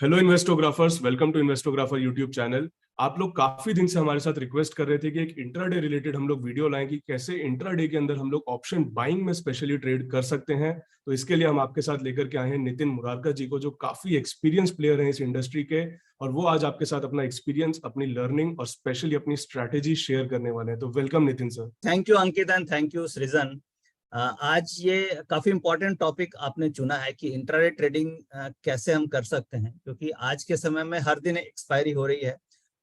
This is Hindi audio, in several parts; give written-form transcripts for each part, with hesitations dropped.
Hello Investographers, welcome to Investographer YouTube channel. आप लोग काफी दिन से हमारे साथ रिक्वेस्ट कर रहे थे कि एक इंट्राडे रिलेटेड हम लोग वीडियो लाएं कि कैसे इंट्राडे के अंदर हम लोग ऑप्शन बाइंग में स्पेशली ट्रेड कर सकते हैं। तो इसके लिए हम आपके साथ लेकर के आए हैं नितिन मुरारका जी को, जो काफी एक्सपीरियंस प्लेयर हैं इस इंडस्ट्री के, और वो आज आपके साथ अपना एक्सपीरियंस, अपनी लर्निंग और स्पेशली अपनी स्ट्रैटेजी शेयर करने वाले हैं। तो welcome Nitin sir. Thank you Ankit and thank you सृजन। आज ये काफी इंपॉर्टेंट टॉपिक आपने चुना है कि इंट्राडे ट्रेडिंग कैसे हम कर सकते हैं, क्योंकि आज के समय में हर दिन एक्सपायरी हो रही है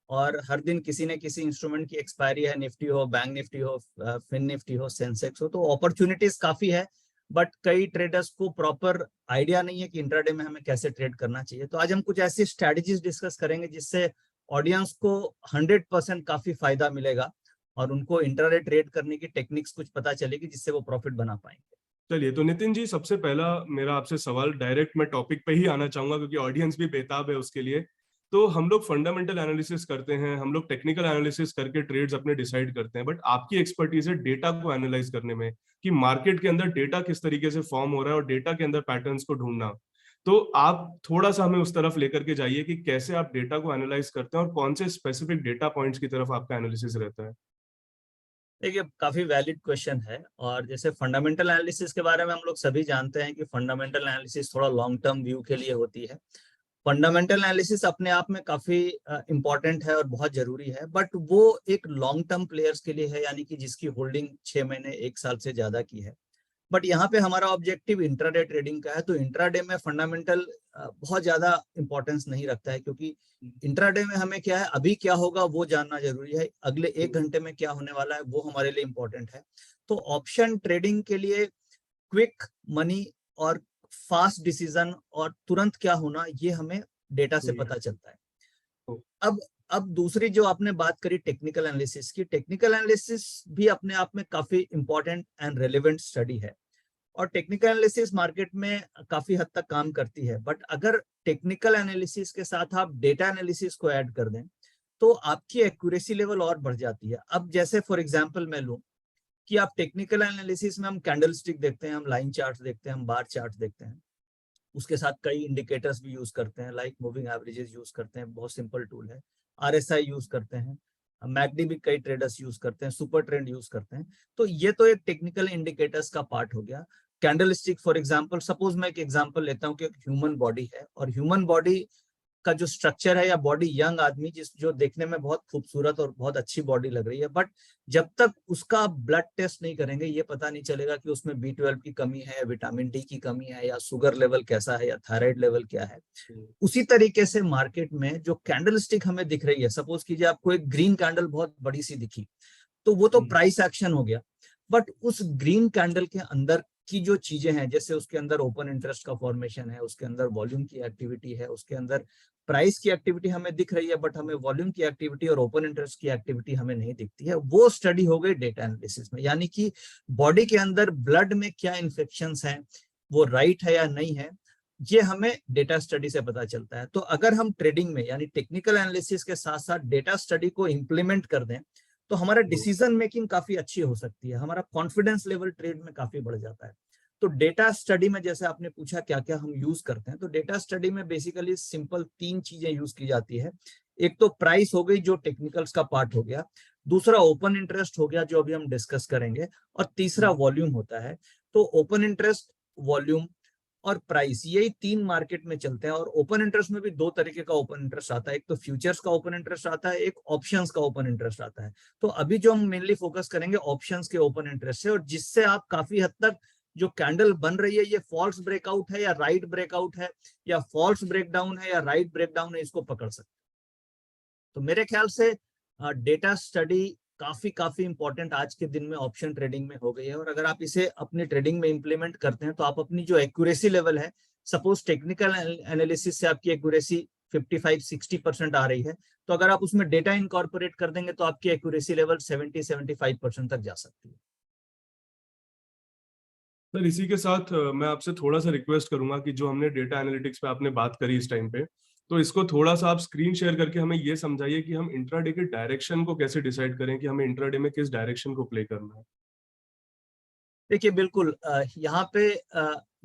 और हर दिन किसी न किसी इंस्ट्रूमेंट की एक्सपायरी है। निफ्टी हो, बैंक निफ्टी हो, फिन निफ्टी हो, सेंसेक्स हो, तो अपॉर्चुनिटीज काफी है। बट कई ट्रेडर्स को प्रॉपर आइडिया नहीं है कि इंट्राडे में हमें कैसे ट्रेड करना चाहिए। तो आज हम कुछ ऐसी स्ट्रेटजीज डिस्कस करेंगे जिससे ऑडियंस को 100% काफी फायदा मिलेगा और उनको इंट्राडे ट्रेड करने की टेक्निक्स कुछ पता चलेगी जिससे वो प्रॉफिट बना पाएंगे। चलिए, तो नितिन जी, सबसे पहला मेरा आपसे सवाल, डायरेक्ट मैं टॉपिक पे ही आना चाहूंगा क्योंकि ऑडियंस भी बेताब है उसके लिए। तो हम लोग फंडामेंटल एनालिसिस करते हैं, हम लोग टेक्निकल एनालिसिस करके ट्रेड्स अपने डिसाइड करते हैं, बट आपकी एक्सपर्टीज है डेटा को एनालाइज करने में, कि मार्केट के अंदर डेटा किस तरीके से फॉर्म हो रहा है और डेटा के अंदर पैटर्न्स को ढूंढना। तो आप थोड़ा सा हमें उस तरफ लेकर के जाइए कि कैसे आप डेटा को एनालाइज करते हैं और कौन से स्पेसिफिक डेटा पॉइंट्स की तरफ आपका एनालिसिस रहता है। देखिए, काफी वैलिड क्वेश्चन है। और जैसे फंडामेंटल एनालिसिस के बारे में हम लोग सभी जानते हैं कि फंडामेंटल एनालिसिस थोड़ा लॉन्ग टर्म व्यू के लिए होती है। फंडामेंटल एनालिसिस अपने आप में काफी इंपॉर्टेंट है और बहुत जरूरी है, बट वो एक लॉन्ग टर्म प्लेयर्स के लिए है, यानी कि जिसकी होल्डिंग 6 महीने 1 साल से ज्यादा की है। बट यहाँ पे हमारा ऑब्जेक्टिव इंट्राडे ट्रेडिंग का है, तो इंट्राडे में फंडामेंटल बहुत ज्यादा इंपॉर्टेंस नहीं रखता है, क्योंकि इंट्राडे में हमें क्या है, अभी क्या होगा वो जानना जरूरी है, अगले 1 घंटे में क्या होने वाला है वो हमारे लिए इंपॉर्टेंट है। तो ऑप्शन ट्रेडिंग के लिए क्विक मनी और फास्ट डिसीजन और तुरंत क्या होना, ये हमें डेटा से पता चलता है। अब अब दूसरी जो आपने बात करी टेक्निकल एनालिसिस की, टेक्निकल एनालिसिस भी अपने आप में काफी इंपॉर्टेंट एंड रेलेवेंट स्टडी है और टेक्निकल एनालिसिस मार्केट में काफी हद तक काम करती है। बट अगर टेक्निकल एनालिसिस के साथ आप डेटा एनालिसिस को ऐड कर दें तो आपकी एक्यूरेसी लेवल और बढ़ जाती है। अब जैसे फॉर एग्जांपल मैं लूं कि आप टेक्निकल एनालिसिस में हम कैंडल स्टिक देखते हैं, हम लाइन चार्ट देखते हैं, हम बार चार्ट देखते हैं, उसके साथ कई इंडिकेटर्स भी यूज करते हैं, लाइक मूविंग एवरेजेस यूज करते हैं, बहुत सिंपल टूल है। आरएसआई यूज करते हैं, मैकडी भी कई ट्रेडर्स यूज करते हैं, सुपर ट्रेंड यूज करते हैं। तो ये तो एक टेक्निकल इंडिकेटर्स का पार्ट हो गया। Candle stick for example, suppose मैं एक एग्जाम्पल लेता हूँ कि एक ह्यूमन बॉडी है और ह्यूमन बॉडी का जो स्ट्रक्चर है, या बॉडी, यंग आदमी जो देखने में बहुत खूबसूरत और बहुत अच्छी बॉडी लग रही है, बट जब तक उसका ब्लड टेस्ट नहीं करेंगे ये पता नहीं चलेगा कि उसमें B12 की कमी है, विटामिन डी की कमी है, या शुगर लेवल कैसा है, या थायराइड लेवल क्या है। उसी तरीके से मार्केट में जो कैंडल स्टिक हमें दिख रही है, सपोज कीजिए आपको एक ग्रीन कैंडल बहुत बड़ी सी दिखी, तो वो तो प्राइस एक्शन हो गया। बट उस ग्रीन कैंडल के अंदर की जो चीजें हैं, जैसे उसके अंदर ओपन इंटरेस्ट का फॉर्मेशन है, उसके अंदर वॉल्यूम की एक्टिविटी है, उसके अंदर प्राइस की एक्टिविटी हमें दिख रही है, बट हमें वॉल्यूम की एक्टिविटी और ओपन इंटरेस्ट की एक्टिविटी हमें नहीं दिखती है, वो स्टडी हो गई डेटा एनालिसिस में। यानी कि बॉडी के अंदर ब्लड में क्या इन्फेक्शंस हैं, वो राइट है या नहीं है, ये हमें डेटा स्टडी से पता चलता है। तो अगर हम ट्रेडिंग में यानी टेक्निकल एनालिसिस के साथ साथ डेटा स्टडी को इंप्लीमेंट कर दें तो हमारा डिसीजन मेकिंग काफी अच्छी हो सकती है, हमारा कॉन्फिडेंस लेवल ट्रेड में काफी बढ़ जाता है। तो डेटा स्टडी में, जैसे आपने पूछा क्या क्या हम यूज करते हैं, तो डेटा स्टडी में बेसिकली सिंपल 3 चीजें यूज की जाती है। एक तो प्राइस हो गई, जो टेक्निकल्स का पार्ट हो गया, दूसरा ओपन इंटरेस्ट हो गया जो अभी हम डिस्कस करेंगे, और तीसरा वॉल्यूम होता है। तो ओपन इंटरेस्ट, वॉल्यूम और प्राइस, यही 3 मार्केट में चलते हैं। और ओपन इंटरेस्ट में भी 2 तरीके का ओपन इंटरेस्ट आता है, एक तो फ्यूचर्स का ओपन इंटरेस्ट आता है, एक ऑप्शंस का ओपन इंटरेस्ट आता है। तो अभी जो हम मेनली फोकस करेंगे ऑप्शंस के ओपन इंटरेस्ट से, और जिससे आप काफी हद तक जो कैंडल बन रही है ये फॉल्स ब्रेकआउट है या राइट ब्रेकआउट है, या फॉल्स ब्रेकडाउन है या राइट ब्रेकडाउन है, इसको पकड़ सकते। तो मेरे ख्याल से डेटा स्टडी काफी काफी इंपॉर्टेंट आज के दिन में ऑप्शन ट्रेडिंग में हो गई है। और अगर आप इसे अपनी ट्रेडिंग में इंप्लीमेंट करते हैं तो आप अपनी जो एक्यूरेसी लेवल है, सपोज टेक्निकल एनालिसिस से आपकी एक्यूरेसी 55-60% आ रही है, तो अगर आप उसमें डेटा इनकॉर्पोरेट कर देंगे तो आपकी एक्यूरेसी लेवल 70-75% तक जा सकती है। सर, इसी के साथ मैं आपसे थोड़ा सा रिक्वेस्ट करूंगा कि जो हमने डेटा एनालिटिक्स पे आपने बात करी इस टाइम पे, तो इसको थोड़ा सा आप स्क्रीन शेयर करके हमें ये समझाइए कि हम इंट्राडे के डायरेक्शन को कैसे डिसाइड करें, कि हमें इंट्राडे में किस डायरेक्शन को प्ले करना है। देखिए बिल्कुल, यहाँ पे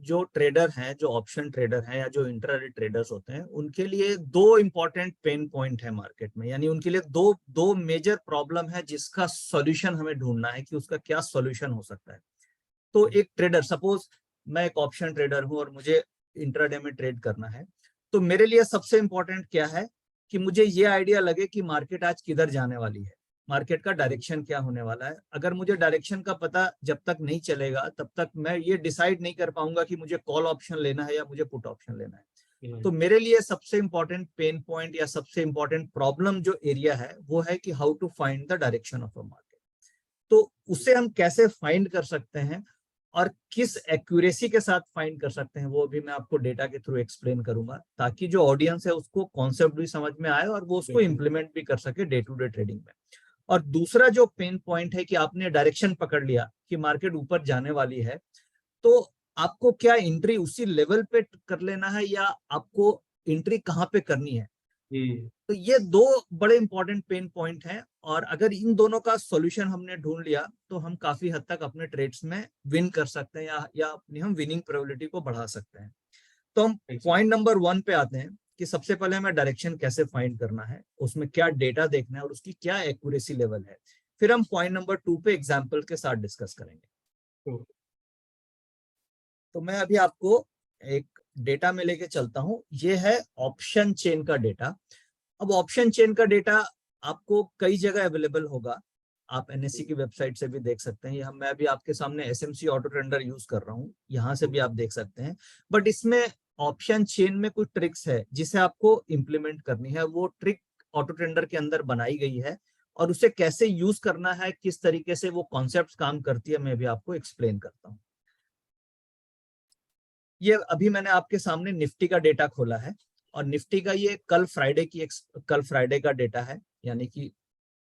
जो ट्रेडर हैं, जो ऑप्शन ट्रेडर हैं या जो इंट्राडे ट्रेडर्स होते हैं, उनके लिए दो इंपॉर्टेंट पेन पॉइंट है मार्केट में, यानी उनके लिए दो मेजर प्रॉब्लम है जिसका सॉल्यूशन हमें ढूंढना है कि उसका क्या सॉल्यूशन हो सकता है। तो एक ट्रेडर, सपोज मैं एक ऑप्शन ट्रेडर हूं और मुझे इंट्राडे में ट्रेड करना है, तो मेरे लिए सबसे इंपॉर्टेंट क्या है कि मुझे ये आइडिया लगे कि मार्केट आज किधर जाने वाली है, मार्केट का डायरेक्शन क्या होने वाला है। अगर मुझे डायरेक्शन का पता जब तक नहीं चलेगा तब तक मैं ये डिसाइड नहीं कर पाऊंगा कि मुझे कॉल ऑप्शन लेना है या मुझे पुट ऑप्शन लेना है। तो मेरे लिए सबसे इंपॉर्टेंट पेन पॉइंट या सबसे इंपॉर्टेंट प्रॉब्लम जो एरिया है वो है कि how to find the direction of a market. तो उसे हम कैसे फाइंड कर सकते हैं और किस एक्यूरेसी के साथ फाइंड कर सकते हैं, वो भी मैं आपको डेटा के थ्रू एक्सप्लेन करूंगा, ताकि जो ऑडियंस है उसको कॉन्सेप्ट भी समझ में आए और वो उसको इम्प्लीमेंट भी कर सके डे टू डे ट्रेडिंग में। और दूसरा जो पेन पॉइंट है कि आपने डायरेक्शन पकड़ लिया कि मार्केट ऊपर जाने वाली है, तो आपको क्या एंट्री उसी लेवल पे कर लेना है या आपको एंट्री कहाँ पे करनी है। तो ये दो बड़े इंपॉर्टेंट पेन पॉइंट हैं, और अगर इन दोनों का सॉल्यूशन हमने ढूंढ लिया तो हम काफी हद तक अपने ट्रेड्स में विन कर सकते हैं या अपनी हम विनिंग प्रोबेबिलिटी को बढ़ा सकते हैं। तो हम पॉइंट नंबर 1 पे आते हैं कि सबसे पहले हमें डायरेक्शन कैसे फाइंड करना है, उसमें क्या डेटा देखना है और उसकी क्या एक्यूरेसी लेवल है। फिर हम पॉइंट नंबर 2 पे एग्जांपल के साथ डिस्कस करेंगे। तो मैं अभी आपको एक डेटा में लेके चलता हूं, ये है ऑप्शन चेन का डेटा। अब ऑप्शन चेन का डेटा आपको कई जगह अवेलेबल होगा, आप एनएससी की वेबसाइट से भी देख सकते हैं, मैं भी आपके सामने एसएमसी ऑटो ट्रेंडर यूज कर रहा हूं, यहाँ से भी आप देख सकते हैं। बट इसमें ऑप्शन चेन में कुछ ट्रिक्स है जिसे आपको इम्प्लीमेंट करनी है, वो ट्रिक ऑटो ट्रेंडर के अंदर बनाई गई है और उसे कैसे यूज करना है, किस तरीके से वो कॉन्सेप्ट काम करती है, मैं भी आपको एक्सप्लेन करता हूँ। ये अभी मैंने आपके सामने निफ्टी का डेटा खोला है और निफ्टी का ये कल फ्राइडे का डेटा है, यानी कि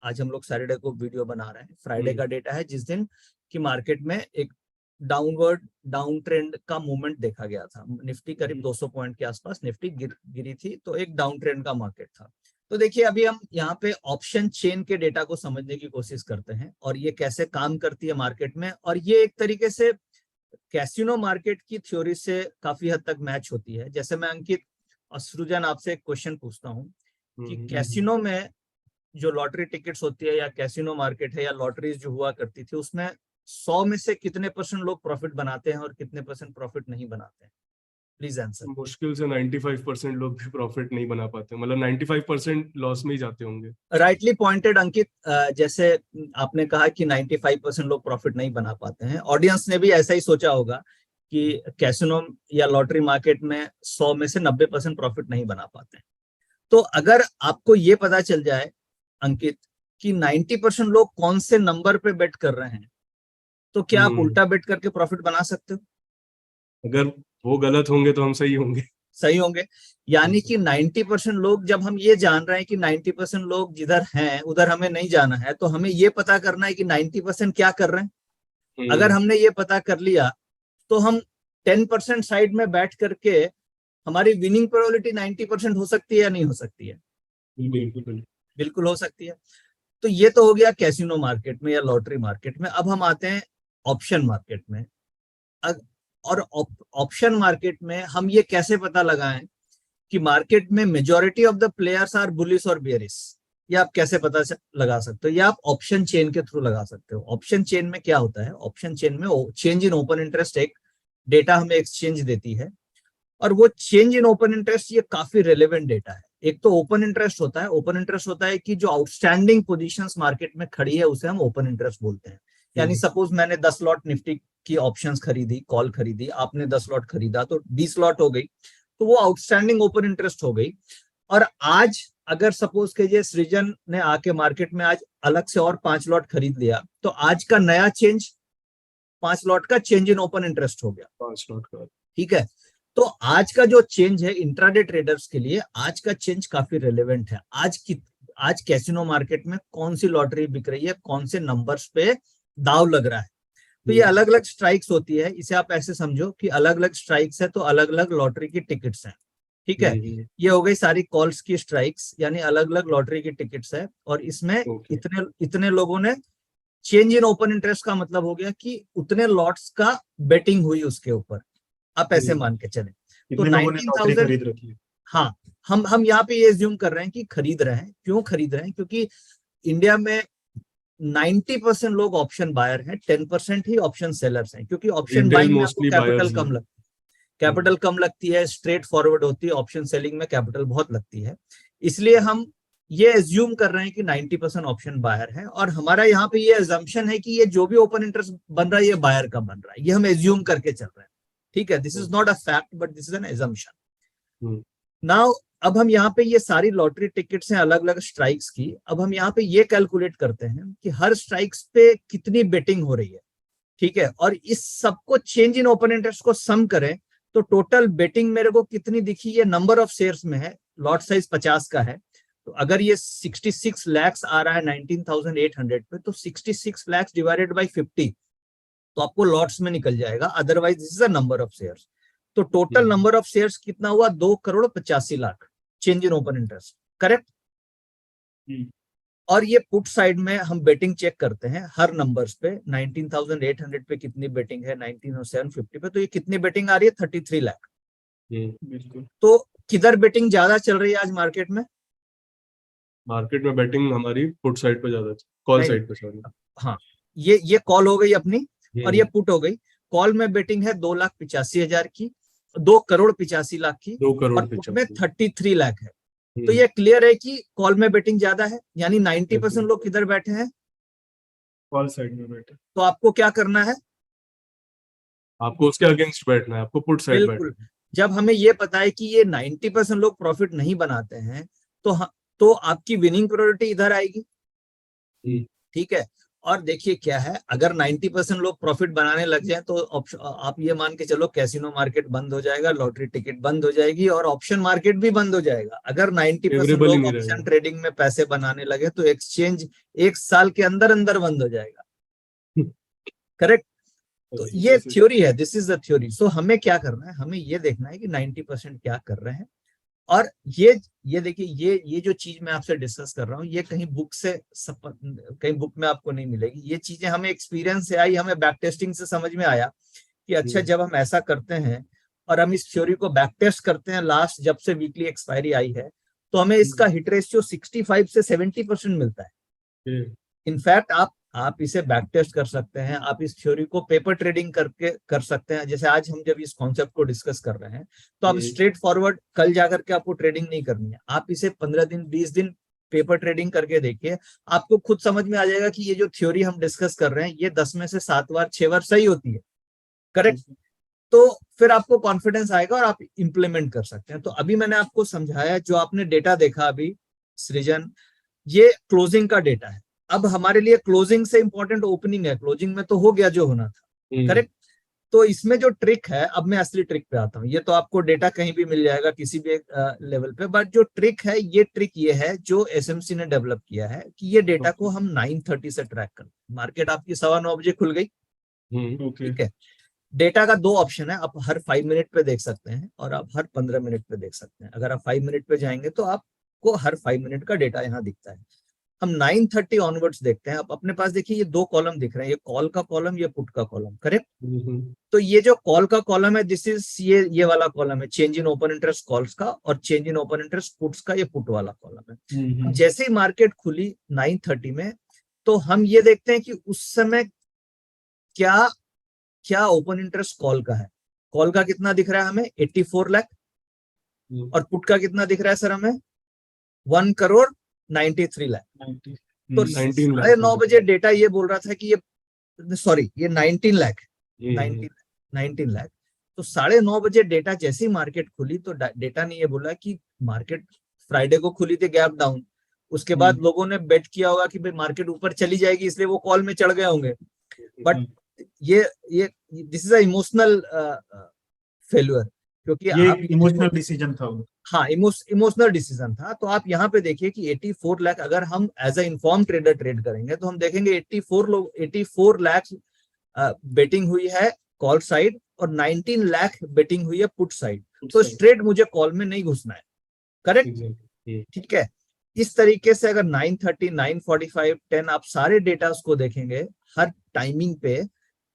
आज हम लोग सैटरडे को वीडियो बना रहे हैं, फ्राइडे का डेटा है जिस दिन की मार्केट में एक डाउन ट्रेंड का मूवमेंट देखा गया था। निफ्टी करीब 200 पॉइंट के आसपास निफ्टी गिरी थी, तो एक डाउन ट्रेंड का मार्केट था। तो देखिए अभी हम यहाँ पे ऑप्शन चेन के डेटा को समझने की कोशिश करते हैं और ये कैसे काम करती है मार्केट में, और ये एक तरीके से कैसीनो मार्केट की थ्योरी से काफी हद तक मैच होती है। जैसे मैं अंकित और सृजन आपसे एक क्वेश्चन पूछता हूँ कि कैसीनो में जो लॉटरी टिकट्स होती है या कैसीनो मार्केट है या लॉटरीज जो हुआ करती थी, उसमें 100 में से कितने % लोग प्रॉफिट बनाते हैं और कितने % प्रॉफिट नहीं बनाते हैं? Please answer. मुश्किल से 95% लोग भी प्रॉफिट नहीं बना पाते, मतलब 95% लॉस में ही जाते होंगे। राइटली पॉइंटेड अंकित, जैसे आपने कहा कि 95% लोग प्रॉफिट नहीं बना पाते हैं, ऑडियंस ने भी ऐसा ही सोचा होगा कि कैसीनो या लॉटरी मार्केट में 100 में से 90% प्रॉफिट नहीं बना पाते हैं। तो अगर आपको ये पता चल जाए अंकित कि 90% लोग कौन से नंबर पे बेट कर रहे हैं, तो क्या आप उल्टा बेट करके प्रॉफिट बना सकते हो? अगर वो गलत होंगे तो हम सही होंगे। सही होंगे, यानी कि 90% लोग, जब हम ये जान रहे हैं कि 90% लोग जिधर हैं उधर हमें नहीं जाना है, तो हमें ये पता करना है कि 90% क्या कर रहे हैं। अगर हमने ये पता कर लिया तो हम 10% साइड में बैठ करके हमारी विनिंग प्रोबेबिलिटी 90% हो सकती है या नहीं हो सकती है? बिल्कुल हो सकती है। तो ये तो हो गया कैसीनो मार्केट में या लॉटरी मार्केट में। अब हम आते हैं ऑप्शन मार्केट में। और ऑप्शन मार्केट में हम ये कैसे पता लगाएं कि मार्केट में majority of the players are bullish और बेयरिश? ये आप कैसे पता लगा सकते हो? या आप ऑप्शन चेन के थ्रू लगा सकते हो। ऑप्शन चेन में क्या होता है, ऑप्शन चेन में चेंज इन ओपन इंटरेस्ट एक डेटा हमें एक्सचेंज देती है, और वो चेंज इन ओपन इंटरेस्ट ये काफी रेलेवेंट डेटा है। एक तो ओपन इंटरेस्ट होता है, ओपन इंटरेस्ट होता है कि जो आउटस्टैंडिंग पोजीशंस मार्केट में खड़ी है उसे हम ओपन इंटरेस्ट बोलते हैं। यानी सपोज मैंने 10 लॉट निफ्टी की ऑप्शंस खरीदी, कॉल खरीदी, आपने 10 लॉट खरीदा तो 20 लॉट हो गई, तो वो आउटस्टैंडिंग ओपन इंटरेस्ट हो गई। और आज अगर सपोज कीजिए सृजन ने आके मार्केट में आज अलग से और 5 लॉट खरीद लिया, तो आज का नया चेंज 5 लॉट का चेंज इन ओपन इंटरेस्ट हो गया, 5 लॉट का। ठीक है, तो आज का जो चेंज है इंट्राडे ट्रेडर्स के लिए, आज का चेंज काफी रेलेवेंट है। आज कैसीनो मार्केट में कौन सी लॉटरी बिक रही है, कौन से नंबर्स पे दाव लग रहा है। तो ये अलग अलग स्ट्राइक्स होती है, इसे आप ऐसे समझो कि अलग अलग स्ट्राइक्स है तो अलग अलग लॉटरी की टिकट्स हैं। ठीक है, ये हो गई सारी कॉल्स की स्ट्राइक्स, यानी अलग अलग लॉटरी की टिकट्स है, और इसमें इतने लोगों ने चेंज इन ओपन इंटरेस्ट का मतलब हो गया कि उतने लॉट्स का बेटिंग हुई उसके ऊपर। आप ऐसे मान के चले। तो कितने लोगों ने लॉटरी 19,000, खरीद रखी है? हाँ, हम यहाँ पे ये एज्यूम कर रहे हैं कि खरीद रहे हैं। क्यों खरीद रहे हैं? क्योंकि इंडिया में 90% लोग ऑप्शन बायर हैं, 10% ही ऑप्शन सेलर्स हैं, क्योंकि ऑप्शन रिटेल बाइंग में आपको मोस्टली कैपिटल बायर्स कम हैं। लगती है, कैपिटल कम लगती है, स्ट्रेट फॉरवर्ड होती है। ऑप्शन सेलिंग में कैपिटल बहुत लगती है। इसलिए हम ये एज्यूम कर रहे हैं कि 90% ऑप्शन बायर है, और हमारा यहाँ पे ये एजम्पशन है कि ये जो भी ओपन इंटरेस्ट बन रहा है ये बायर का बन रहा है। ये हम एज्यूम करके चल रहे हैं, ठीक है। This is not a fact but this is an assumption. Now अब हम यहाँ पे ये सारी लॉटरी टिकट्स हैं अलग अलग स्ट्राइक्स की। अब हम यहाँ पे ये कैलकुलेट करते हैं कि हर स्ट्राइक्स पे कितनी बेटिंग हो रही है, ठीक है, और इस सबको चेंज इन ओपन इंटरेस्ट को सम करें तो टोटल बेटिंग मेरे को कितनी दिखी। ये नंबर ऑफ शेयर्स में है, लॉट साइज 50 का है। तो अगर ये 66 lakhs आ रहा है 19,800 पे, तो 66 lakhs डिवाइडेड बाई 50 तो आपको लॉट्स में निकल जाएगा। Otherwise this is a number of shares. तो टोटल नंबर ऑफ शेयर्स कितना हुआ? 2,85,00,000 change in open interest, correct. और ये पुट साइड में हम बेटिंग चेक करते हैं हर नंबर्स पे। 19,800 पे कितनी बेटिंग है, 19,750 पे, तो ये कितनी बेटिंग आ रही है? 33 लाख। बिल्कुल। तो किधर बेटिंग ज्यादा चल रही है आज मार्केट में? मार्केट में बेटिंग हमारी पुट साइड पे ज्यादा, कॉल नहीं, साइड पे सॉरी। हाँ, ये कॉल हो गई अपनी, और ये पुट हो गई। कॉल में बेटिंग है 2,85,000 की, 2,85,00,000 की, 2 करोड़ और पुट में 85। 33 लाख है। तो ये क्लियर है कि कॉल में बेटिंग ज्यादा है, यानी 90% लोग किधर बैठे हैं? कॉल साइड में बैठे। तो आपको क्या करना है? आपको उसके अगेंस्ट बैठना है, आपको पुट साइड बिल्कुल। बैठना जब हमें ये पता है कि ये 90% लोग प्रॉफिट नहीं बनाते हैं, तो आपकी विनिंग प्रोबेबिलिटी इधर आएगी, है। ठीक है। और देखिए क्या है, अगर 90% लोग प्रॉफिट बनाने लग जाए तो आप ये मान के चलो कैसीनो मार्केट बंद हो जाएगा, लॉटरी टिकट बंद हो जाएगी, और ऑप्शन मार्केट भी बंद हो जाएगा। अगर 90% फेवरेबल ही लोग नहीं ऑप्शन रहेगा। ट्रेडिंग में पैसे बनाने लगे तो एक्सचेंज 1 साल के अंदर अंदर बंद हो जाएगा, करेक्ट। तो ये थ्योरी है, दिस इज द थ्योरी। सो हमें क्या करना है? हमें ये देखना है कि 90% क्या कर रहे हैं। और ये देखिए, ये जो चीज मैं आपसे डिस्कस कर रहा हूँ, ये कहीं बुक से कहीं बुक में आपको नहीं मिलेगी। ये चीजें हमें एक्सपीरियंस से आई, हमें बैक टेस्टिंग से समझ में आया कि अच्छा, जब हम ऐसा करते हैं और हम इस थ्योरी को बैक टेस्ट करते हैं लास्ट जब से वीकली एक्सपायरी आई है, तो हमें इसका हिट रेशियो 65 से 70% मिलता है। इनफैक्ट आप इसे बैक टेस्ट कर सकते हैं, आप इस थ्योरी को पेपर ट्रेडिंग करके कर सकते हैं। जैसे आज हम जब इस कॉन्सेप्ट को डिस्कस कर रहे हैं, तो आप स्ट्रेट फॉरवर्ड कल जाकर के आपको ट्रेडिंग नहीं करनी है, आप इसे 15 दिन 20 दिन पेपर ट्रेडिंग करके देखिए, आपको खुद समझ में आ जाएगा कि ये जो थ्योरी हम डिस्कस कर रहे हैं ये 10 में से 7 बार 6 बार सही होती है, करेक्ट। तो फिर आपको कॉन्फिडेंस आएगा और आप इंप्लीमेंट कर सकते हैं। तो अभी मैंने आपको समझाया, जो आपने डेटा देखा अभी सृजन, ये क्लोजिंग का डेटा है। अब हमारे लिए क्लोजिंग से इंपॉर्टेंट ओपनिंग है। क्लोजिंग में तो हो गया जो होना था, करेक्ट। तो इसमें जो ट्रिक है, अब मैं असली ट्रिक पे आता हूँ। ये तो आपको डेटा कहीं भी मिल जाएगा किसी भी लेवल पे, बट जो ट्रिक है, ये ट्रिक ये है जो एसएमसी ने डेवलप किया है कि ये डेटा को हम 9:30 से ट्रैक करें। मार्केट आपकी 9:15 बजे खुल गई, ठीक है। डेटा का 2 ऑप्शन है, आप हर 5 मिनट पे देख सकते हैं और आप हर 15 मिनट पे देख सकते हैं। अगर आप 5 मिनट पे जाएंगे तो आपको हर 5 मिनट का डेटा यहाँ दिखता है। हम 9:30 ऑनवर्ड्स देखते हैं। आप अपने पास देखिए, ये 2 कॉलम दिख रहे हैं, ये कॉल का कॉलम, ये पुट का कॉलम, करेक्ट। तो ये जो कॉल का कॉलम है, दिस इज ये वाला कॉलम है change in open interest calls का, और change in open interest puts का ये पुट वाला कॉलम है। जैसे ही मार्केट खुली 9:30 में, तो हम ये देखते हैं कि उस समय क्या ओपन इंटरेस्ट कॉल का है। कॉल का कितना दिख रहा है हमें? 84 लाख। और पुट का कितना दिख रहा है सर हमें? 1,93 लाख। तो 9:30 बजे डेटा ये बोल रहा था कि ये, सॉरी, ये 19 लाख, 19 लाख। तो 9:30 बजे डेटा जैसे ही मार्केट खुली, तो डेटा ने ये बोला कि मार्केट फ्राइडे को खुली थी गैप डाउन, उसके बाद लोगों ने बेट किया होगा कि भाई मार्केट ऊपर चली जाएगी, इसलिए वो कॉल में चढ़ गए होंगे। बट ये this is a emotional failure, क्योंकि ये आप इमोशनल डिसीजन था। हाँ, इमोशनल डिसीजन था। तो आप यहाँ पे देखिए कि 84 लाख, अगर हम as a inform trader trade करेंगे तो हम देखेंगे 84 लाख बेटिंग हुई है कॉल साइड, और 19 लाख बेटिंग हुई है पुट साइड। तो स्ट्रेट मुझे कॉल में नहीं घुसना है, करेक्ट, ठीक है। इस तरीके से अगर 9:30, 9:45, 10 आप सारे डेटा को देखेंगे हर टाइमिंग पे,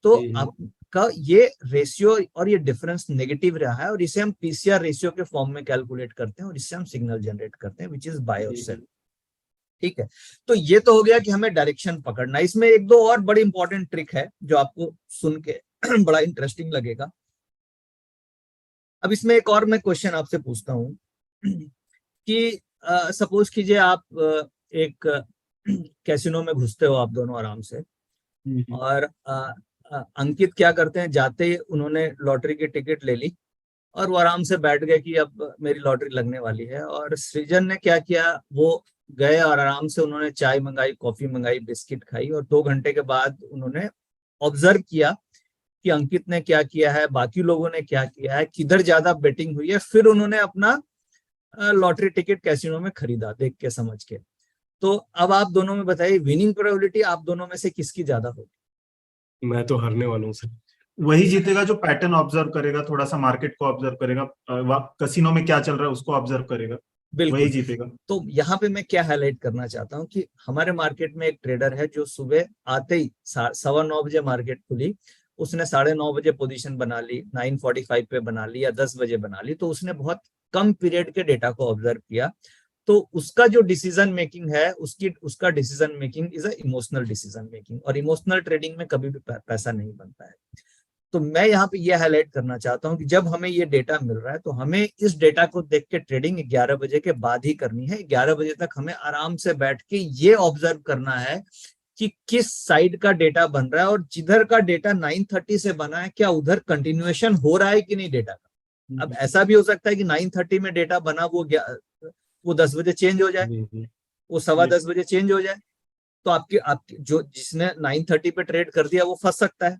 तो आप का ये रेशियो और ये डिफरेंस नेगेटिव रहा है, और इसे हम पीसीआर रेशियो के फॉर्म में कैलकुलेट करते हैं और इससे हम सिग्नल जनरेट करते हैं विच इज बाय और सेल। ठीक है, तो ये तो हो गया कि हमें डायरेक्शन पकड़ना। इसमें एक दो और बड़ी इंपॉर्टेंट ट्रिक है जो आपको सुन के बड़ा इंटरेस्टिंग लगेगा। अब इसमें एक और मैं क्वेश्चन आपसे पूछता हूं कि सपोज कीजिए आप एक कैसीनो में घुसते हो आप दोनों आराम से, और अंकित क्या करते हैं, जाते ही उन्होंने लॉटरी की टिकट ले ली और वो आराम से बैठ गए कि अब मेरी लॉटरी लगने वाली है। और सृजन ने क्या किया, वो गए और आराम से उन्होंने चाय मंगाई, कॉफी मंगाई, बिस्किट खाई, और 2 घंटे के बाद उन्होंने ऑब्जर्व किया कि अंकित ने क्या किया है, बाकी लोगों ने क्या किया है, किधर ज्यादा बेटिंग हुई है, फिर उन्होंने अपना लॉटरी टिकट कैसीनो में खरीदा देख के समझ के। तो अब आप दोनों में बताइए विनिंग प्रोबेबिलिटी आप दोनों में से किसकी ज्यादा होगी? मैं तो हारने वाला हूँ सर। वही जीतेगा जो पैटर्न ऑब्जर्व करेगा, थोड़ा सा मार्केट को ऑब्जर्व करेगा, कसिनो में क्या चल रहा है उसको ऑब्जर्व करेगा, वही बिल्कुल। जीतेगा। तो यहाँ पे मैं क्या हाईलाइट करना चाहता हूँ कि हमारे मार्केट में एक ट्रेडर है जो सुबह आते ही 9:15 बजे मार्केट खुली, उसने 9:30 बजे पोजीशन बना ली, 9:45 पे बना ली या 10 बजे बना ली, तो उसने बहुत कम पीरियड के डेटा को ऑब्जर्व किया। तो उसका जो डिसीजन मेकिंग है, उसका decision making is a emotional decision making, और इमोशनल ट्रेडिंग में कभी भी पैसा नहीं बनता है। तो मैं यहाँ पे ये हाईलाइट करना चाहता हूँ कि जब हमें ये डेटा मिल रहा है तो हमें इस डेटा को देख के ट्रेडिंग 11 बजे के बाद ही करनी है। 11 बजे तक हमें आराम से बैठ के ये ऑब्जर्व करना है कि किस साइड का डेटा बन रहा है, और जिधर का डेटा 9:30 से बना है क्या उधर कंटिन्यूएशन हो रहा है कि नहीं डेटा का। अब ऐसा भी हो सकता है कि 9:30 में डेटा बना वो 10 बजे चेंज हो जाए, वो 10:15 बजे चेंज हो जाए, तो आपकी जो जिसने 9:30 पे ट्रेड कर दिया वो फंस सकता है।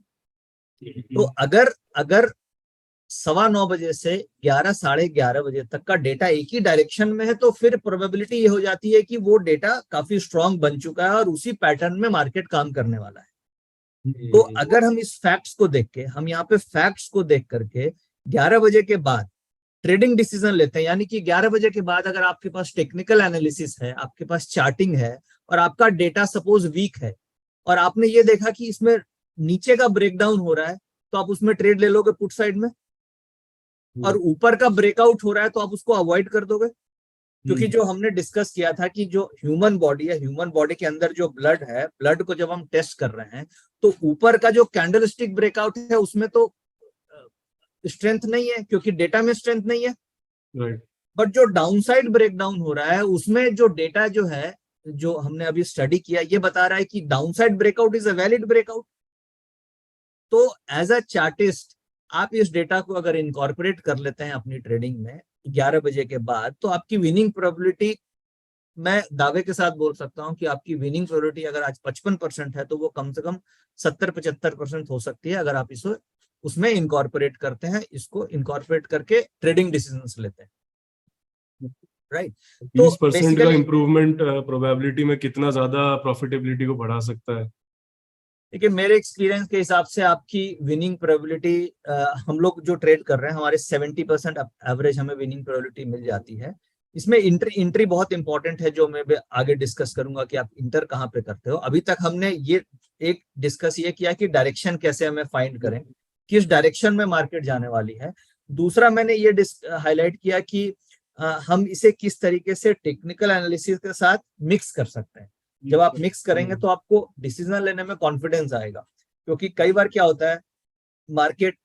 तो अगर 9:15 बजे से 11-11:30 बजे तक का डेटा एक ही डायरेक्शन में है तो फिर प्रोबेबिलिटी ये हो जाती है कि वो डेटा काफी स्ट्रांग बन चुका है और उसी पैटर्न में मार्केट काम करने वाला है। तो अगर हम इस फैक्ट्स को देख के, हम यहाँ पे फैक्ट्स को देख करके 11 बजे के बाद ट्रेडिंग डिसीजन लेते हैं, यानी कि 11 बजे के बाद अगर आपके पास टेक्निकल एनालिसिस है, आपके पास चार्टिंग है, और आपका डेटा सपोज वीक है, और आपने ये देखा कि इसमें नीचे का ब्रेकडाउन हो रहा है, तो आप उसमें ट्रेड ले लोगे पुट साइड में, और ऊपर का ब्रेकआउट हो रहा है तो आप उसको अवॉइड कर दोगे। क्योंकि जो हमने डिस्कस किया था कि जो ह्यूमन बॉडी है, ह्यूमन बॉडी के अंदर जो ब्लड है, ब्लड को जब हम टेस्ट कर रहे हैं तो ऊपर का जो कैंडलस्टिक ब्रेकआउट है उसमें तो स्ट्रेंथ नहीं है क्योंकि डेटा में स्ट्रेंथ नहीं है, राइट। बट जो डाउनसाइड ब्रेकडाउन हो रहा है उसमें जो डेटा जो है, जो हमने अभी स्टडी किया, ये बता रहा है कि downside breakout is a valid breakout. तो एज अ चार्टिस्ट आप इस डेटा को अगर इनकॉर्पोरेट कर लेते हैं अपनी ट्रेडिंग में 11 बजे के बाद, तो आपकी विनिंग प्रोबेबिलिटी, मैं दावे के साथ बोल सकता हूं कि आपकी विनिंग प्रोबेबिलिटी अगर आज 55% है तो वो कम से कम 70-75% हो सकती है अगर आप इसको उसमें इनकॉर्पोरेट करते हैं, इसको इनकॉर्पोरेट करके ट्रेडिंग डिसीजंस लेते हैं, राइट। तो 20% का बेसिकली इम्प्रूवमेंट प्रोबेबिलिटी में कितना ज्यादा प्रॉफिटेबिलिटी को बढ़ा सकता है? देखिए मेरे एक्सपीरियंस के हिसाब से आपकी विनिंग प्रोबेबिलिटी, हम लोग जो ट्रेड कर रहे हैं हमारे 70% एवरेज हमें विनिंग प्रोबेबिलिटी मिल जाती है। इसमें इंट्री बहुत इंपॉर्टेंट है, जो मैं आगे डिस्कस करूंगा कि आप इंटर कहाँ पे करते हो। अभी तक हमने ये एक डिस्कस ये किया कि डायरेक्शन कैसे हमें फाइंड करें, किस डायरेक्शन में मार्केट जाने वाली है। दूसरा मैंने ये हाईलाइट किया कि हम इसे किस तरीके से टेक्निकल एनालिसिस के साथ मिक्स कर सकते हैं। जब आप मिक्स करेंगे तो आपको डिसीजन लेने में कॉन्फिडेंस आएगा, क्योंकि कई बार क्या होता है मार्केट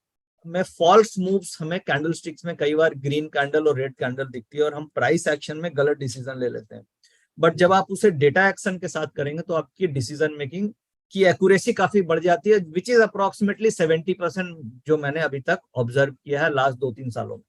में फॉल्स मूव्स, हमें कैंडलस्टिक्स में कई बार ग्रीन कैंडल और रेड कैंडल दिखती है और हम प्राइस एक्शन में गलत डिसीजन ले लेते हैं। बट जब आप उसे डेटा एक्शन के साथ करेंगे तो आपकी डिसीजन मेकिंग की एक्यूरेसी काफी बढ़ जाती है, विच इज अप्रोक्सीमेटली 70% जो मैंने अभी तक ऑब्जर्व किया है लास्ट 2-3 सालों में।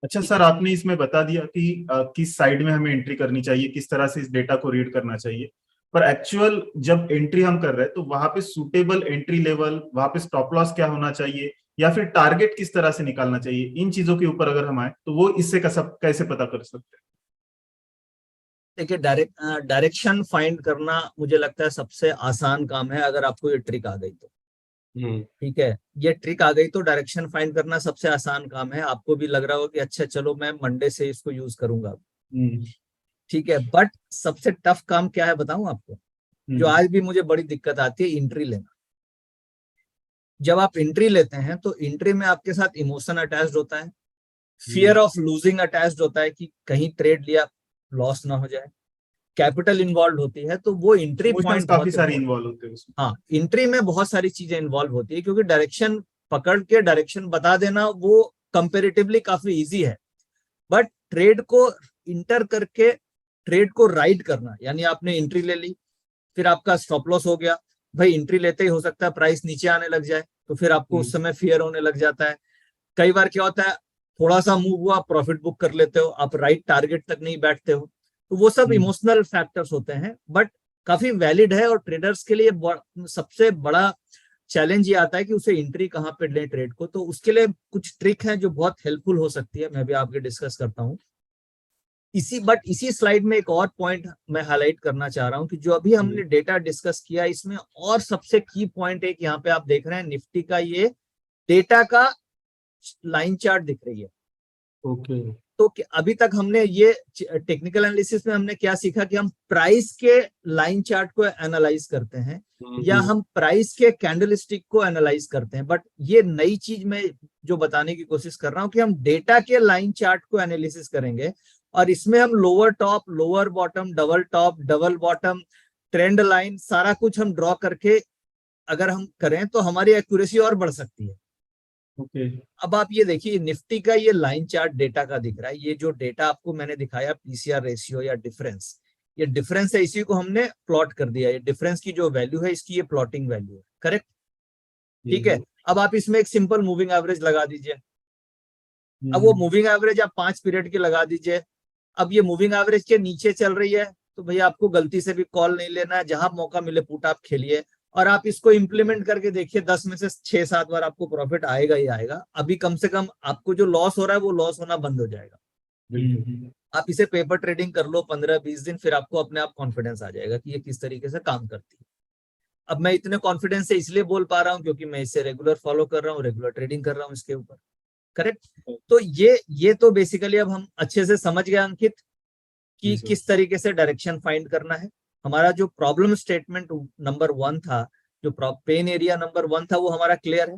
अच्छा सर, आपने इसमें बता दिया कि किस साइड में हमें एंट्री करनी चाहिए, किस तरह से इस डेटा को रीड करना चाहिए, पर एक्चुअल जब एंट्री हम कर रहे हैं तो वहां पे सूटेबल एंट्री लेवल, वहां पे स्टॉप लॉस क्या होना चाहिए, या फिर टारगेट किस तरह से निकालना चाहिए, इन चीजों के ऊपर अगर हम आए तो वो इससे कैसे पता कर सकते हैं? देखिए डायरेक्शन फाइंड करना मुझे लगता है सबसे आसान काम है अगर आपको ये ट्रिक आ गई तो। ठीक है, ये ट्रिक आ गई तो डायरेक्शन फाइंड करना सबसे आसान काम है। आपको भी लग रहा हो कि अच्छा चलो मैं मंडे से इसको यूज करूंगा, ठीक है। बट सबसे टफ काम क्या है बताऊं आपको, जो आज भी मुझे बड़ी दिक्कत आती है, एंट्री लेना। जब आप एंट्री लेते हैं तो एंट्री में आपके साथ इमोशन अटैच्ड होता है, फियर ऑफ लूजिंग अटैच्ड होता है कि कहीं ट्रेड लिया लॉस ना हो जाए, कैपिटल इन्वॉल्व होती है, तो वो एंट्री इमोशंस पॉइंट काफी बहुत सारी important। इन्वॉल्व होते हैं उसमें। हाँ, एंट्री में बहुत सारी चीजें इन्वॉल्व होती है, क्योंकि डायरेक्शन पकड़ के डायरेक्शन बता देना वो कंपेरेटिवली काफी इजी है, बट ट्रेड को इंटर करके ट्रेड को राइड करना, यानी आपने एंट्री ले ली, फिर आपका स्टॉप लॉस हो गया, भाई एंट्री लेते ही हो सकता है प्राइस नीचे आने लग जाए, तो फिर आपको उस समय फियर होने लग जाता है। कई बार क्या होता है, थोड़ा सा मूव हुआ प्रॉफिट बुक कर लेते हो, आप राइट टारगेट तक नहीं बैठते हो, तो वो सब इमोशनल फैक्टर्स होते हैं, बट काफी वैलिड है। और ट्रेडर्स के लिए सबसे बड़ा चैलेंज ये आता है कि उसे एंट्री कहाँ पे लें ट्रेड को, तो उसके लिए कुछ ट्रिक है जो बहुत हेल्पफुल हो सकती है, मैं भी आपके डिस्कस करता हूँ। इसी स्लाइड में एक और पॉइंट मैं हाईलाइट करना चाह रहा हूं कि जो अभी हमने डेटा डिस्कस किया इसमें और सबसे की पॉइंट एक यहाँ पे आप देख रहे हैं, निफ्टी का ये डेटा का लाइन चार्ट दिख रही है। ओके। तो अभी तक हमने ये टेक्निकल एनालिसिस में हमने क्या सीखा कि हम प्राइस के लाइन चार्ट को एनालाइज करते हैं या हम प्राइस के कैंडलस्टिक को एनालाइज करते हैं, बट ये नई चीज मैं जो बताने की कोशिश कर रहा हूं कि हम डेटा के लाइन चार्ट को एनालिसिस करेंगे, और इसमें हम lower top, lower bottom, double top, double bottom, trend line, सारा कुछ हम ड्रॉ करके अगर हम करें तो हमारी एक्यूरेसी और बढ़ सकती है। ओके। अब आप ये देखिए, निफ्टी का ये लाइन चार्ट डेटा का दिख रहा है, ये जो डेटा आपको मैंने दिखाया पीसीआर रेशियो या डिफरेंस, ये डिफरेंस है, इसी को हमने प्लॉट कर दिया, ये डिफरेंस की जो वैल्यू है इसकी ये प्लॉटिंग वैल्यू है, करेक्ट? ठीक है, अब आप इसमें एक सिंपल मूविंग एवरेज लगा दीजिए। अब वो मूविंग एवरेज आप 5 पीरियड की लगा दीजिए। अब ये मूविंग एवरेज के नीचे चल रही है तो भैया आपको गलती से भी कॉल नहीं लेना है, जहां मौका मिले पुट आप खेलिए, और आप इसको इंप्लीमेंट करके देखिए, 10 में से 6-7 बार आपको प्रॉफिट आएगा ही आएगा। अभी कम से कम आपको जो लॉस हो रहा है वो लॉस होना बंद हो जाएगा। आप इसे पेपर ट्रेडिंग कर लो 15-20 दिन, फिर आपको अपने आप कॉन्फिडेंस आ जाएगा कि ये किस तरीके से काम करती है। अब मैं इतने कॉन्फिडेंस से इसलिए बोल पा रहा हूँ क्योंकि मैं इसे रेगुलर फॉलो कर रहा हूँ, रेगुलर ट्रेडिंग कर रहा हूँ इसके ऊपर, करेक्ट? तो ये तो बेसिकली अब हम अच्छे से समझ गए अंकित कि किस तरीके से डायरेक्शन फाइंड करना है। हमारा जो प्रॉब्लम स्टेटमेंट नंबर 1 था, जो पेन एरिया नंबर 1 था, वो हमारा क्लियर है,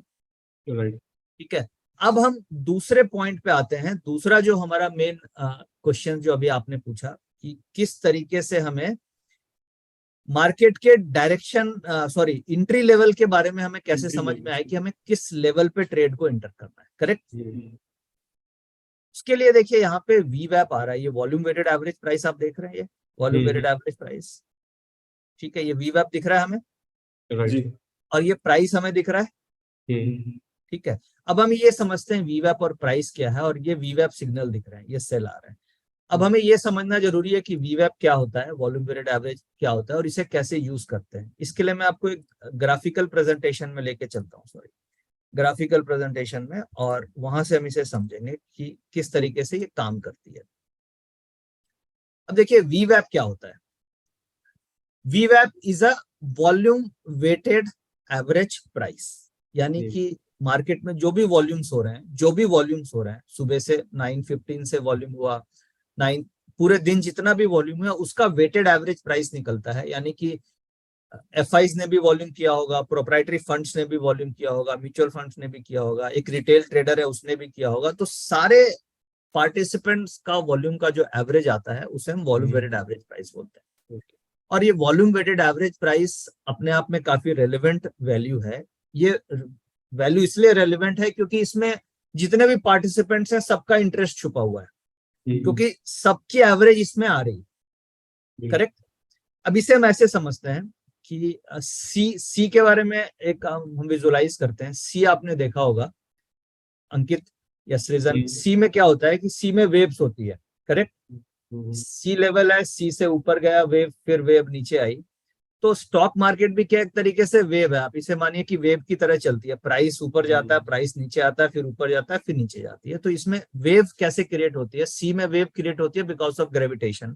राइट? ठीक है। अब हम दूसरे पॉइंट पे आते हैं। दूसरा जो हमारा मेन क्वेश्चन जो अभी आपने पूछा कि किस तरीके से हमें मार्केट के डायरेक्शन, सॉरी, एंट्री लेवल के बारे में हमें कैसे समझ में आए कि हमें किस लेवल पे ट्रेड को एंटर करना है, करेक्ट? उसके लिए देखिए यहाँ पे वीवैप आ रहा है, ये वॉल्यूम वेटेड एवरेज प्राइस आप देख रहे हैं, ये वॉल्यूम वेटेड एवरेज प्राइस, ठीक है, ये वीवैप दिख रहा है हमें, राइट। और ये प्राइस हमें दिख रहा है, ठीक है। अब हम ये समझते हैं वीवैप और प्राइस क्या है, और ये वीवैप सिग्नल दिख रहा है, ये सेल आ रहा है। अब हमें ये समझना जरूरी है कि वीवैप क्या होता है, वॉल्यूम वेटेड एवरेज क्या होता है, और इसे कैसे यूज करते हैं। इसके लिए मैं आपको एक ग्राफिकल प्रेजेंटेशन में लेके चलता हूँ, सॉरी, ग्राफिकल प्रेजेंटेशन में, और वहां से हम इसे समझेंगे कि किस तरीके से ये काम करती है। अब देखिए वीवैप क्या होता है। वीवैप is a volume weighted average price, यानी कि मार्केट में जो भी वॉल्यूम्स हो रहे हैं, सुबह से 9:15 से वॉल्यूम हुआ, 9 पूरे दिन जितना भी वॉल्यूम है उसका वेटेड एवरेज प्राइस निकलता है। यानी कि एफआईज ने भी वॉल्यूम किया होगा, प्रोप्राइटरी फंड्स ने भी वॉल्यूम किया होगा, म्यूचुअल फंड्स ने भी किया होगा, एक रिटेल ट्रेडर है उसने भी किया होगा, तो सारे पार्टिसिपेंट्स का वॉल्यूम का जो एवरेज आता है उसे हम वॉल्यूम वेटेड एवरेज प्राइस बोलते हैं। और ये वॉल्यूम वेटेड एवरेज प्राइस अपने आप में काफी रेलेवेंट वैल्यू है। ये वैल्यू इसलिए रेलेवेंट है क्योंकि इसमें जितने भी पार्टिसिपेंट्स हैं सबका इंटरेस्ट छुपा हुआ है, क्योंकि सबकी एवरेज इसमें आ रही है, करेक्ट? अब इसे हम ऐसे समझते हैं कि सी के बारे में एक हम विजुअलाइज करते हैं। सी आपने देखा होगा अंकित या सृजन, सी में क्या होता है कि सी में वेव्स होती है, करेक्ट? सी लेवल है, सी से ऊपर गया वेव, फिर वेव नीचे आई। तो स्टॉक मार्केट भी क्या एक तरीके से वेव है, आप इसे मानिए कि वेव की तरह चलती है, प्राइस ऊपर जाता है, प्राइस नीचे आता है, फिर ऊपर जाता है, फिर नीचे जाती है। तो इसमें वेव कैसे क्रिएट होती है? सी में वेव क्रिएट होती है बिकॉज ऑफ ग्रेविटेशन,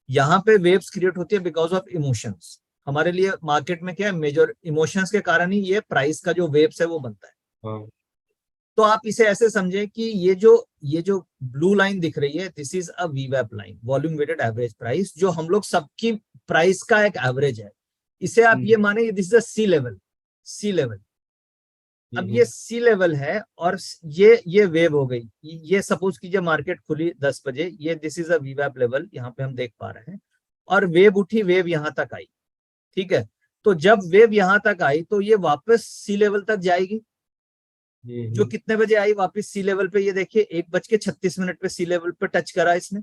यहाँ पे वेव्स क्रिएट होती है बिकॉज ऑफ इमोशंस। हमारे लिए मार्केट में क्या है, मेजर इमोशंस के कारण ही ये प्राइस का जो वेव्स है वो बनता है। तो आप इसे ऐसे समझे कि ये जो ब्लू लाइन दिख रही है, दिस इज अ वीवैप line, volume weighted average price, जो हम लोग सबकी प्राइस का एक एवरेज है। इसे आप ये माने this is a sea level, अब ये सी लेवल है और ये वेव हो गई। ये सपोज कीजिए मार्केट खुली 10 बजे, ये दिस इज अ वीवैप लेवल, यहाँ पे हम देख पा रहे हैं, और वेव उठी, वेव यहाँ तक आई, ठीक है। तो जब वेव यहाँ तक आई तो ये वापस सी लेवल तक जाएगी, जो कितने बजे आई वापस सी लेवल पे, ये देखिए 1:36 पे सी लेवल पे टच करा इसने,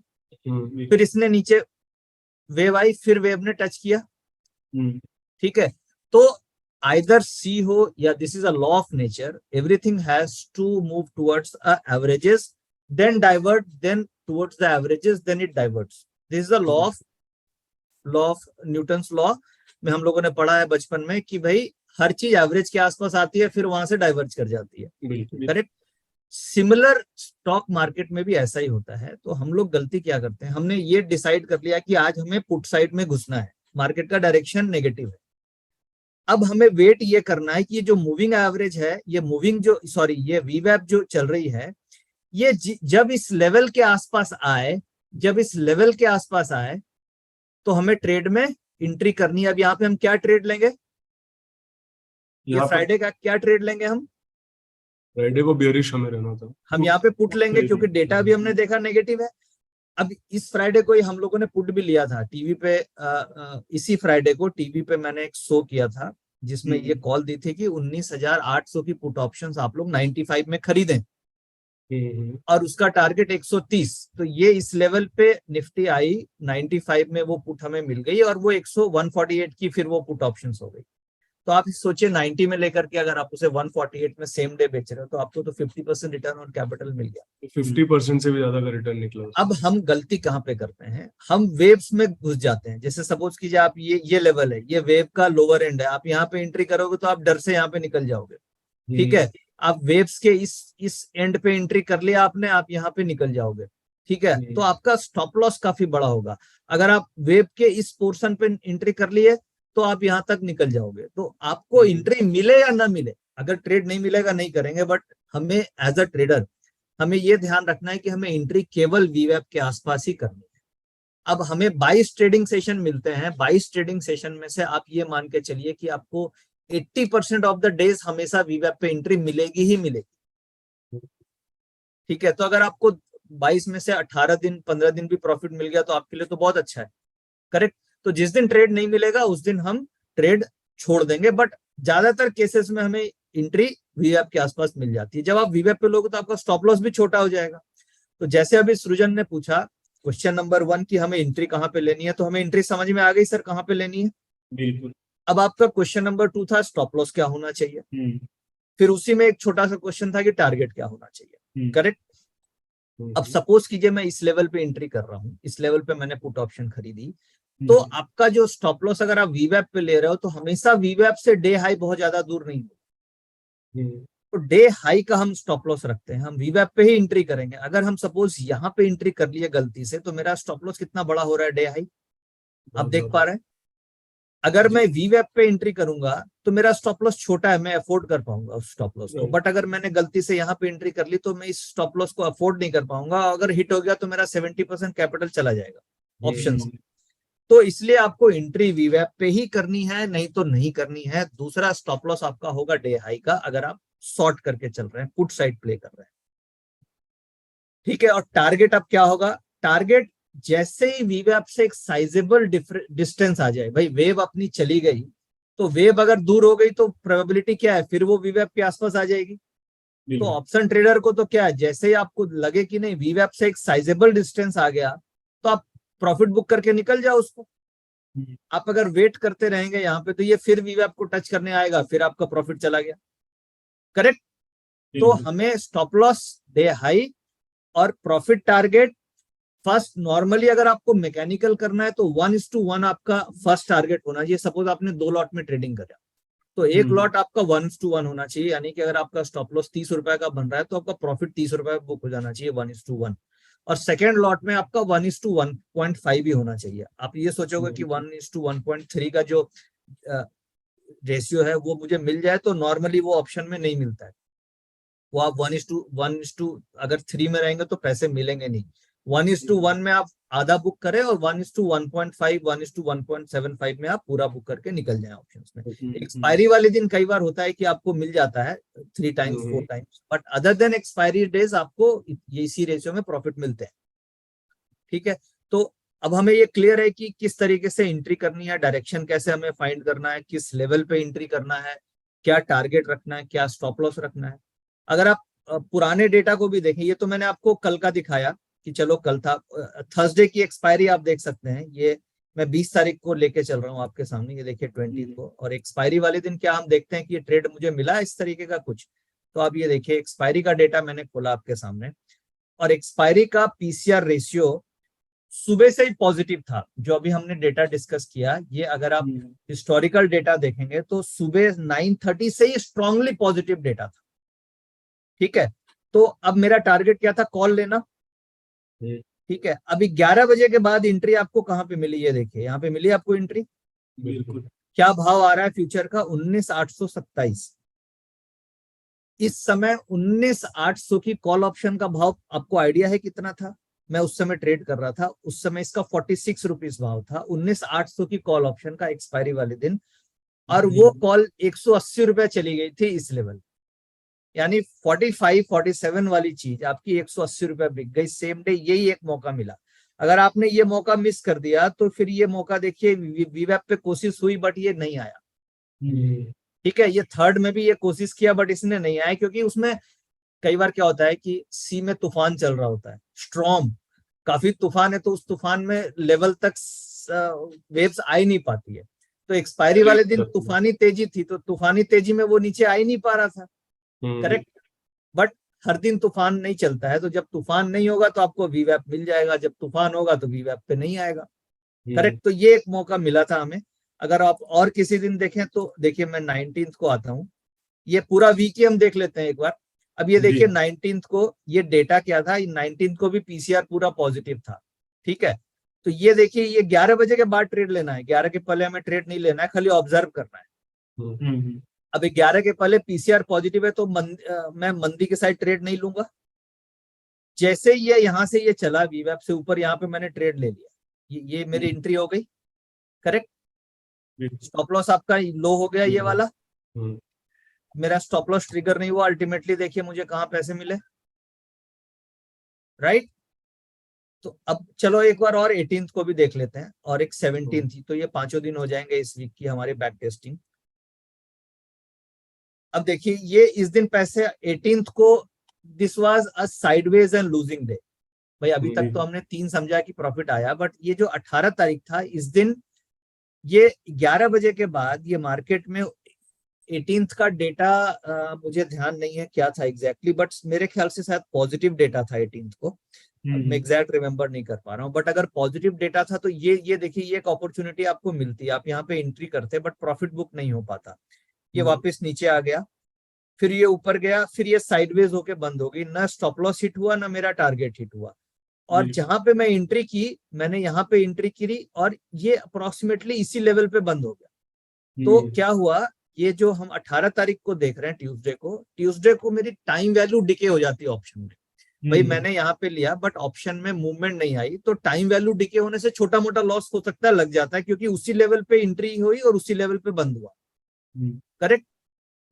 फिर इसने नीचे वेव आई, फिर वेव ने टच किया, ठीक है। तो आइदर सी हो या this is a law of nature, everything has to move towards averages, then divert, then towards the averages, then it diverts. This is the law of Newton's law में हम लोगों ने पढ़ा है बचपन में कि भाई हर चीज एवरेज के आसपास आती है, फिर वहां से डाइवर्ज कर जाती है, करेक्ट। सिमिलर स्टॉक मार्केट में भी ऐसा ही होता है। तो हम लोग गलती क्या करते हैं, हमने ये डिसाइड कर लिया कि आज हमें पुट साइड में घुसना है, मार्केट का डायरेक्शन नेगेटिव है। अब हमें वेट ये करना है कि ये जो मूविंग एवरेज है, ये मूविंग जो सॉरी ये वीवैप जो चल रही है, ये जब इस लेवल के आसपास आए, जब इस लेवल के आसपास आए तो हमें ट्रेड में एंट्री करनी है। अब यहाँ पे हम क्या ट्रेड लेंगे, ये फ्राइडे का क्या ट्रेड लेंगे हम, फ्राइडे को बेयरिश हमें रहना था, हम यहाँ पे पुट लेंगे क्योंकि डेटा भी हमने देखा नेगेटिव है। अब इस फ्राइडे को ही हम लोगों ने पुट भी लिया था टीवी पे, इसी फ्राइडे को टीवी पे मैंने एक शो किया था जिसमें ये कॉल दी थी कि 19,800 की पुट ऑप्शंस आप लोग 95 में खरीदें और उसका टारगेट 130। तो ये इस लेवल पे निफ्टी आई, 95 में वो पुट हमें मिल गई और वो 148 की फिर वो पुट ऑप्शंस हो गई। तो आप सोचिए 90 में लेकर के अगर आप उसे 148 में सेम डे बेच रहे हो तो आपको तो 50% रिटर्न ऑन कैपिटल मिल गया, 50% से भी ज्यादा का रिटर्न निकला। अब हम गलती कहाँ पे करते हैं, हम वेव्स में घुस जाते हैं। जैसे सपोज कीजिए आप ये लेवल है, ये वेव का लोअर एंड है, आप यहाँ पे एंट्री करोगे तो आप डर से यहाँ पे निकल जाओगे, ठीक है। आप वेव्स के इस एंड पे एंट्री कर लिया आपने, आप यहाँ पे निकल जाओगे, ठीक है। तो आपका स्टॉप लॉस काफी बड़ा होगा। अगर आप वेव के इस पोर्शन पे एंट्री कर लिए तो आप यहाँ तक निकल जाओगे। तो आपको एंट्री मिले या ना मिले, अगर ट्रेड नहीं मिलेगा नहीं करेंगे, बट हमें एज अ ट्रेडर हमें ये ध्यान रखना है कि हमें एंट्री केवल वीवैप के आसपास ही करनी है। अब हमें 22 ट्रेडिंग सेशन मिलते हैं, 22 ट्रेडिंग सेशन में से आप ये मान के चलिए कि आपको 80% ऑफ द डेज हमेशा वीवैप पे एंट्री मिलेगी ही मिलेगी, ठीक है। तो अगर आपको 22 में से 18 दिन 15 दिन भी प्रॉफिट मिल गया तो आपके लिए तो बहुत अच्छा है, करेक्ट। तो जिस दिन ट्रेड नहीं मिलेगा उस दिन हम ट्रेड छोड़ देंगे, बट ज्यादातर केसेस में हमें एंट्री वीवैप के आसपास मिल जाती है। जब आप वीवैप पे लोगे तो आपका स्टॉप लॉस भी छोटा हो जाएगा। तो जैसे अभी सृजन ने पूछा क्वेश्चन नंबर 1 की हमें एंट्री कहाँ पे लेनी है, तो हमें एंट्री समझ में आ गई सर कहाँ पे लेनी है, बिल्कुल। अब आपका क्वेश्चन नंबर 2 था स्टॉप लॉस क्या होना चाहिए, फिर उसी में एक छोटा सा क्वेश्चन था कि टारगेट क्या होना चाहिए, करेक्ट। अब सपोज कीजिए मैं इस लेवल पे एंट्री कर रहा हूँ, इस लेवल पे मैंने पुट ऑप्शन खरीदी, तो आपका जो स्टॉप लॉस अगर आप वीवैप पे ले रहे हो तो हमेशा वीवैप से डे हाई बहुत ज्यादा दूर नहीं हो, तो डे हाई का हम स्टॉप लॉस रखते हैं, हम वीवैप पे ही एंट्री करेंगे। अगर हम सपोज यहाँ पे एंट्री कर लिए गलती से तो मेरा स्टॉप लॉस कितना बड़ा हो रहा है, डे हाई, आप देख पा रहे हैं। अगर मैं वीवैप पे एंट्री करूंगा तो मेरा स्टॉप लॉस छोटा है, मैं अफोर्ड कर पाऊंगा उस स्टॉप लॉस को, बट अगर मैंने गलती से यहाँ पे एंट्री कर ली तो मैं इस स्टॉप लॉस को अफोर्ड नहीं कर पाऊंगा, अगर हिट हो गया तो मेरा 70% कैपिटल चला जाएगा ऑप्शंस। तो इसलिए आपको एंट्री वीवैप पे ही करनी है, नहीं तो नहीं करनी है। दूसरा स्टॉप लॉस आपका होगा डे हाई का, अगर आप शॉर्ट करके चल रहे हैं, पुट साइड प्ले कर रहे हैं, ठीक है। और टारगेट अब क्या होगा, टारगेट जैसे ही वीवैप से एक साइजेबल डिस्टेंस आ जाए, भाई वेव अपनी चली गई तो वेव अगर दूर हो गई तो प्रोबेबिलिटी क्या है, फिर वो वीवैप के आसपास आ जाएगी। तो ऑप्शन ट्रेडर को तो क्या है, जैसे ही आपको लगे कि नहीं वीवैप से एक साइजेबल डिस्टेंस आ गया तो आप प्रॉफिट बुक करके निकल जाओ उसको। आप अगर वेट करते रहेंगे यहाँ पे तो ये फिर वीवैप को टच करने आएगा, फिर आपका प्रॉफिट चला गया, करेक्ट। तो हमें स्टॉप लॉस डे हाई और प्रॉफिट टारगेट फर्स्ट, नॉर्मली अगर आपको मैकेनिकल करना है तो 1:1 आपका फर्स्ट टारगेट होना चाहिए। सपोज आपने 2 लॉट में ट्रेडिंग करा तो एक लॉट आपका 1:1 होना चाहिए, यानी कि अगर आपका स्टॉप लॉस 30 रुपए का बन रहा है तो आपका प्रॉफिट 30 रुपए बुक हो जाना चाहिए 1:1। और सेकेंड लॉट में आपका 1:1.5 ही होना चाहिए। आप ये सोचोगे कि 1:1.3 का जो रेशियो है वो मुझे मिल जाए, तो नॉर्मली वो ऑप्शन में नहीं मिलता है। वो आप 1:1 अगर 3 में रहेंगे तो पैसे मिलेंगे नहीं, 1:1 में आप आधा बुक करें और 1:1.5 1:1.75 में आप पूरा बुक करके निकल जाए ऑप्शंस में। एक्सपायरी वाले दिन कई बार होता है कि आपको मिल जाता है 3 times 4 times, but other than expiry days आपको ये इसी रेशियो में प्रॉफिट मिलते हैं। ठीक है, तो अब हमें ये क्लियर है कि किस तरीके से एंट्री करनी है, डायरेक्शन कैसे हमें फाइंड करना है, किस लेवल पे एंट्री करना है, क्या टारगेट रखना है, क्या स्टॉप लॉस रखना है। अगर आप पुराने डेटा को भी देखें, ये तो मैंने आपको कल का दिखाया कि चलो कल था, थर्सडे की एक्सपायरी आप देख सकते हैं, ये मैं 20 तारीख को लेके चल रहा हूँ आपके सामने, ये देखिए 20 को, और एक्सपायरी वाले दिन क्या हम देखते हैं कि ये ट्रेड मुझे मिला इस तरीके का कुछ। तो आप ये देखिए एक्सपायरी का डेटा मैंने खोला आपके सामने, और एक्सपायरी का पीसीआर रेशियो सुबह से ही पॉजिटिव था। जो अभी हमने डेटा डिस्कस किया, ये अगर आप हिस्टोरिकल डेटा देखेंगे तो सुबह 9:30 से ही स्ट्रांगली पॉजिटिव डेटा था। ठीक है, तो अब मेरा टारगेट क्या था, कॉल लेना। ठीक है, अभी 11 बजे के बाद एंट्री आपको कहां पे मिली, ये देखिए यहाँ पे मिली आपको एंट्री। बिल्कुल। क्या भाव आ रहा है फ्यूचर का, 19,827। इस समय 19,800 की कॉल ऑप्शन का भाव आपको आइडिया है कितना था? मैं उस समय ट्रेड कर रहा था, उस समय इसका 46 रुपीज भाव था, 19,800 की कॉल ऑप्शन का एक्सपायरी वाले दिन, और वो कॉल 180 रुपए चली गई थी इस लेवल, यानी 45-47 वाली चीज आपकी 180 रुपए बिक गई सेम डे। यही एक मौका मिला। अगर आपने ये मौका मिस कर दिया तो फिर ये मौका देखिए, वीवैप पे कोशिश हुई बट ये नहीं आया। ठीक है, ये थर्ड में भी ये कोशिश किया बट इसने नहीं आया, क्योंकि उसमें कई बार क्या होता है कि सी में तूफान चल रहा होता है, स्ट्रॉम, काफी तूफान है, तो उस तूफान में लेवल तक वेव्स आ ही नहीं पाती है। तो एक्सपायरी वाले दिन तूफानी तेजी थी, तो तूफानी तेजी में वो नीचे आ ही नहीं पा रहा था। करेक्ट, बट हर दिन तूफान नहीं चलता है, तो जब तूफान नहीं होगा तो आपको वीवैप मिल जाएगा, जब तूफान होगा तो वीवैप पे नहीं आएगा। करेक्ट, तो ये एक मौका मिला था हमें। अगर आप और किसी दिन देखें तो देखिए, मैं 19 को आता हूँ, ये पूरा वीक ही हम देख लेते हैं एक बार। अब ये देखिए 19 को ये डेटा क्या था, 19 को भी पीसीआर पूरा पॉजिटिव था। ठीक है, तो ये देखिए, ये 11 बजे के बाद ट्रेड लेना है, 11 के पहले हमें ट्रेड नहीं लेना है, खाली ऑब्जर्व करना है। अब 11 के पहले पीसीआर पॉजिटिव है, तो मैं मंदी के साइड ट्रेड नहीं लूंगा। जैसे ये यहां से ये चला वीवैप से ऊपर, यहाँ पे मैंने ट्रेड ले लिया, ये मेरी एंट्री हो गई। करेक्ट, स्टॉप लॉस आपका लो हो गया ये वाला, मेरा स्टॉप लॉस ट्रिगर नहीं हुआ। अल्टीमेटली देखिए मुझे कहां पैसे मिले, राइट। तो अब चलो एक बार और 18th को भी देख लेते हैं, और एक 17th थी, तो ये 5 दिन हो जाएंगे इस वीक की हमारी बैक टेस्टिंग। अब देखिए ये इस दिन पैसे 18th को, this was a sideways and losing day. भाई अभी तक तो हमने 3 समझा कि प्रॉफिट आया, बट ये जो 18 तारीख था, इस दिन ये 11 बजे के बाद ये मार्केट में 18th का डेटा मुझे ध्यान नहीं है क्या था एग्जैक्टली, बट मेरे ख्याल से शायद पॉजिटिव डेटा था 18th को, मैं एग्जैक्ट रिमेम्बर नहीं कर पा रहा हूँ। बट अगर पॉजिटिव डेटा था तो ये देखिए, ये एक अपॉर्चुनिटी आपको मिलती है, आप यहाँ पे एंट्री करते बट प्रॉफिट बुक नहीं हो पाता। ये वापस नीचे आ गया, फिर ये ऊपर गया, फिर ये साइडवेज होके बंद हो गई, ना स्टॉप लॉस हिट हुआ ना मेरा टारगेट हिट हुआ। और जहां पे मैं एंट्री की, मैंने यहाँ पे एंट्री की और ये अप्रोक्सीमेटली इसी लेवल पे बंद हो गया। तो क्या हुआ, ये जो हम 18 तारीख को देख रहे हैं ट्यूसडे को मेरी टाइम वैल्यू डिके हो जाती है ऑप्शन में। भाई मैंने यहाँ पे लिया बट ऑप्शन में मूवमेंट नहीं आई, तो टाइम वैल्यू डिके होने से छोटा मोटा लॉस हो सकता है, लग जाता है, क्योंकि उसी लेवल पे एंट्री हुई और उसी लेवल पे बंद हुआ। करेक्ट,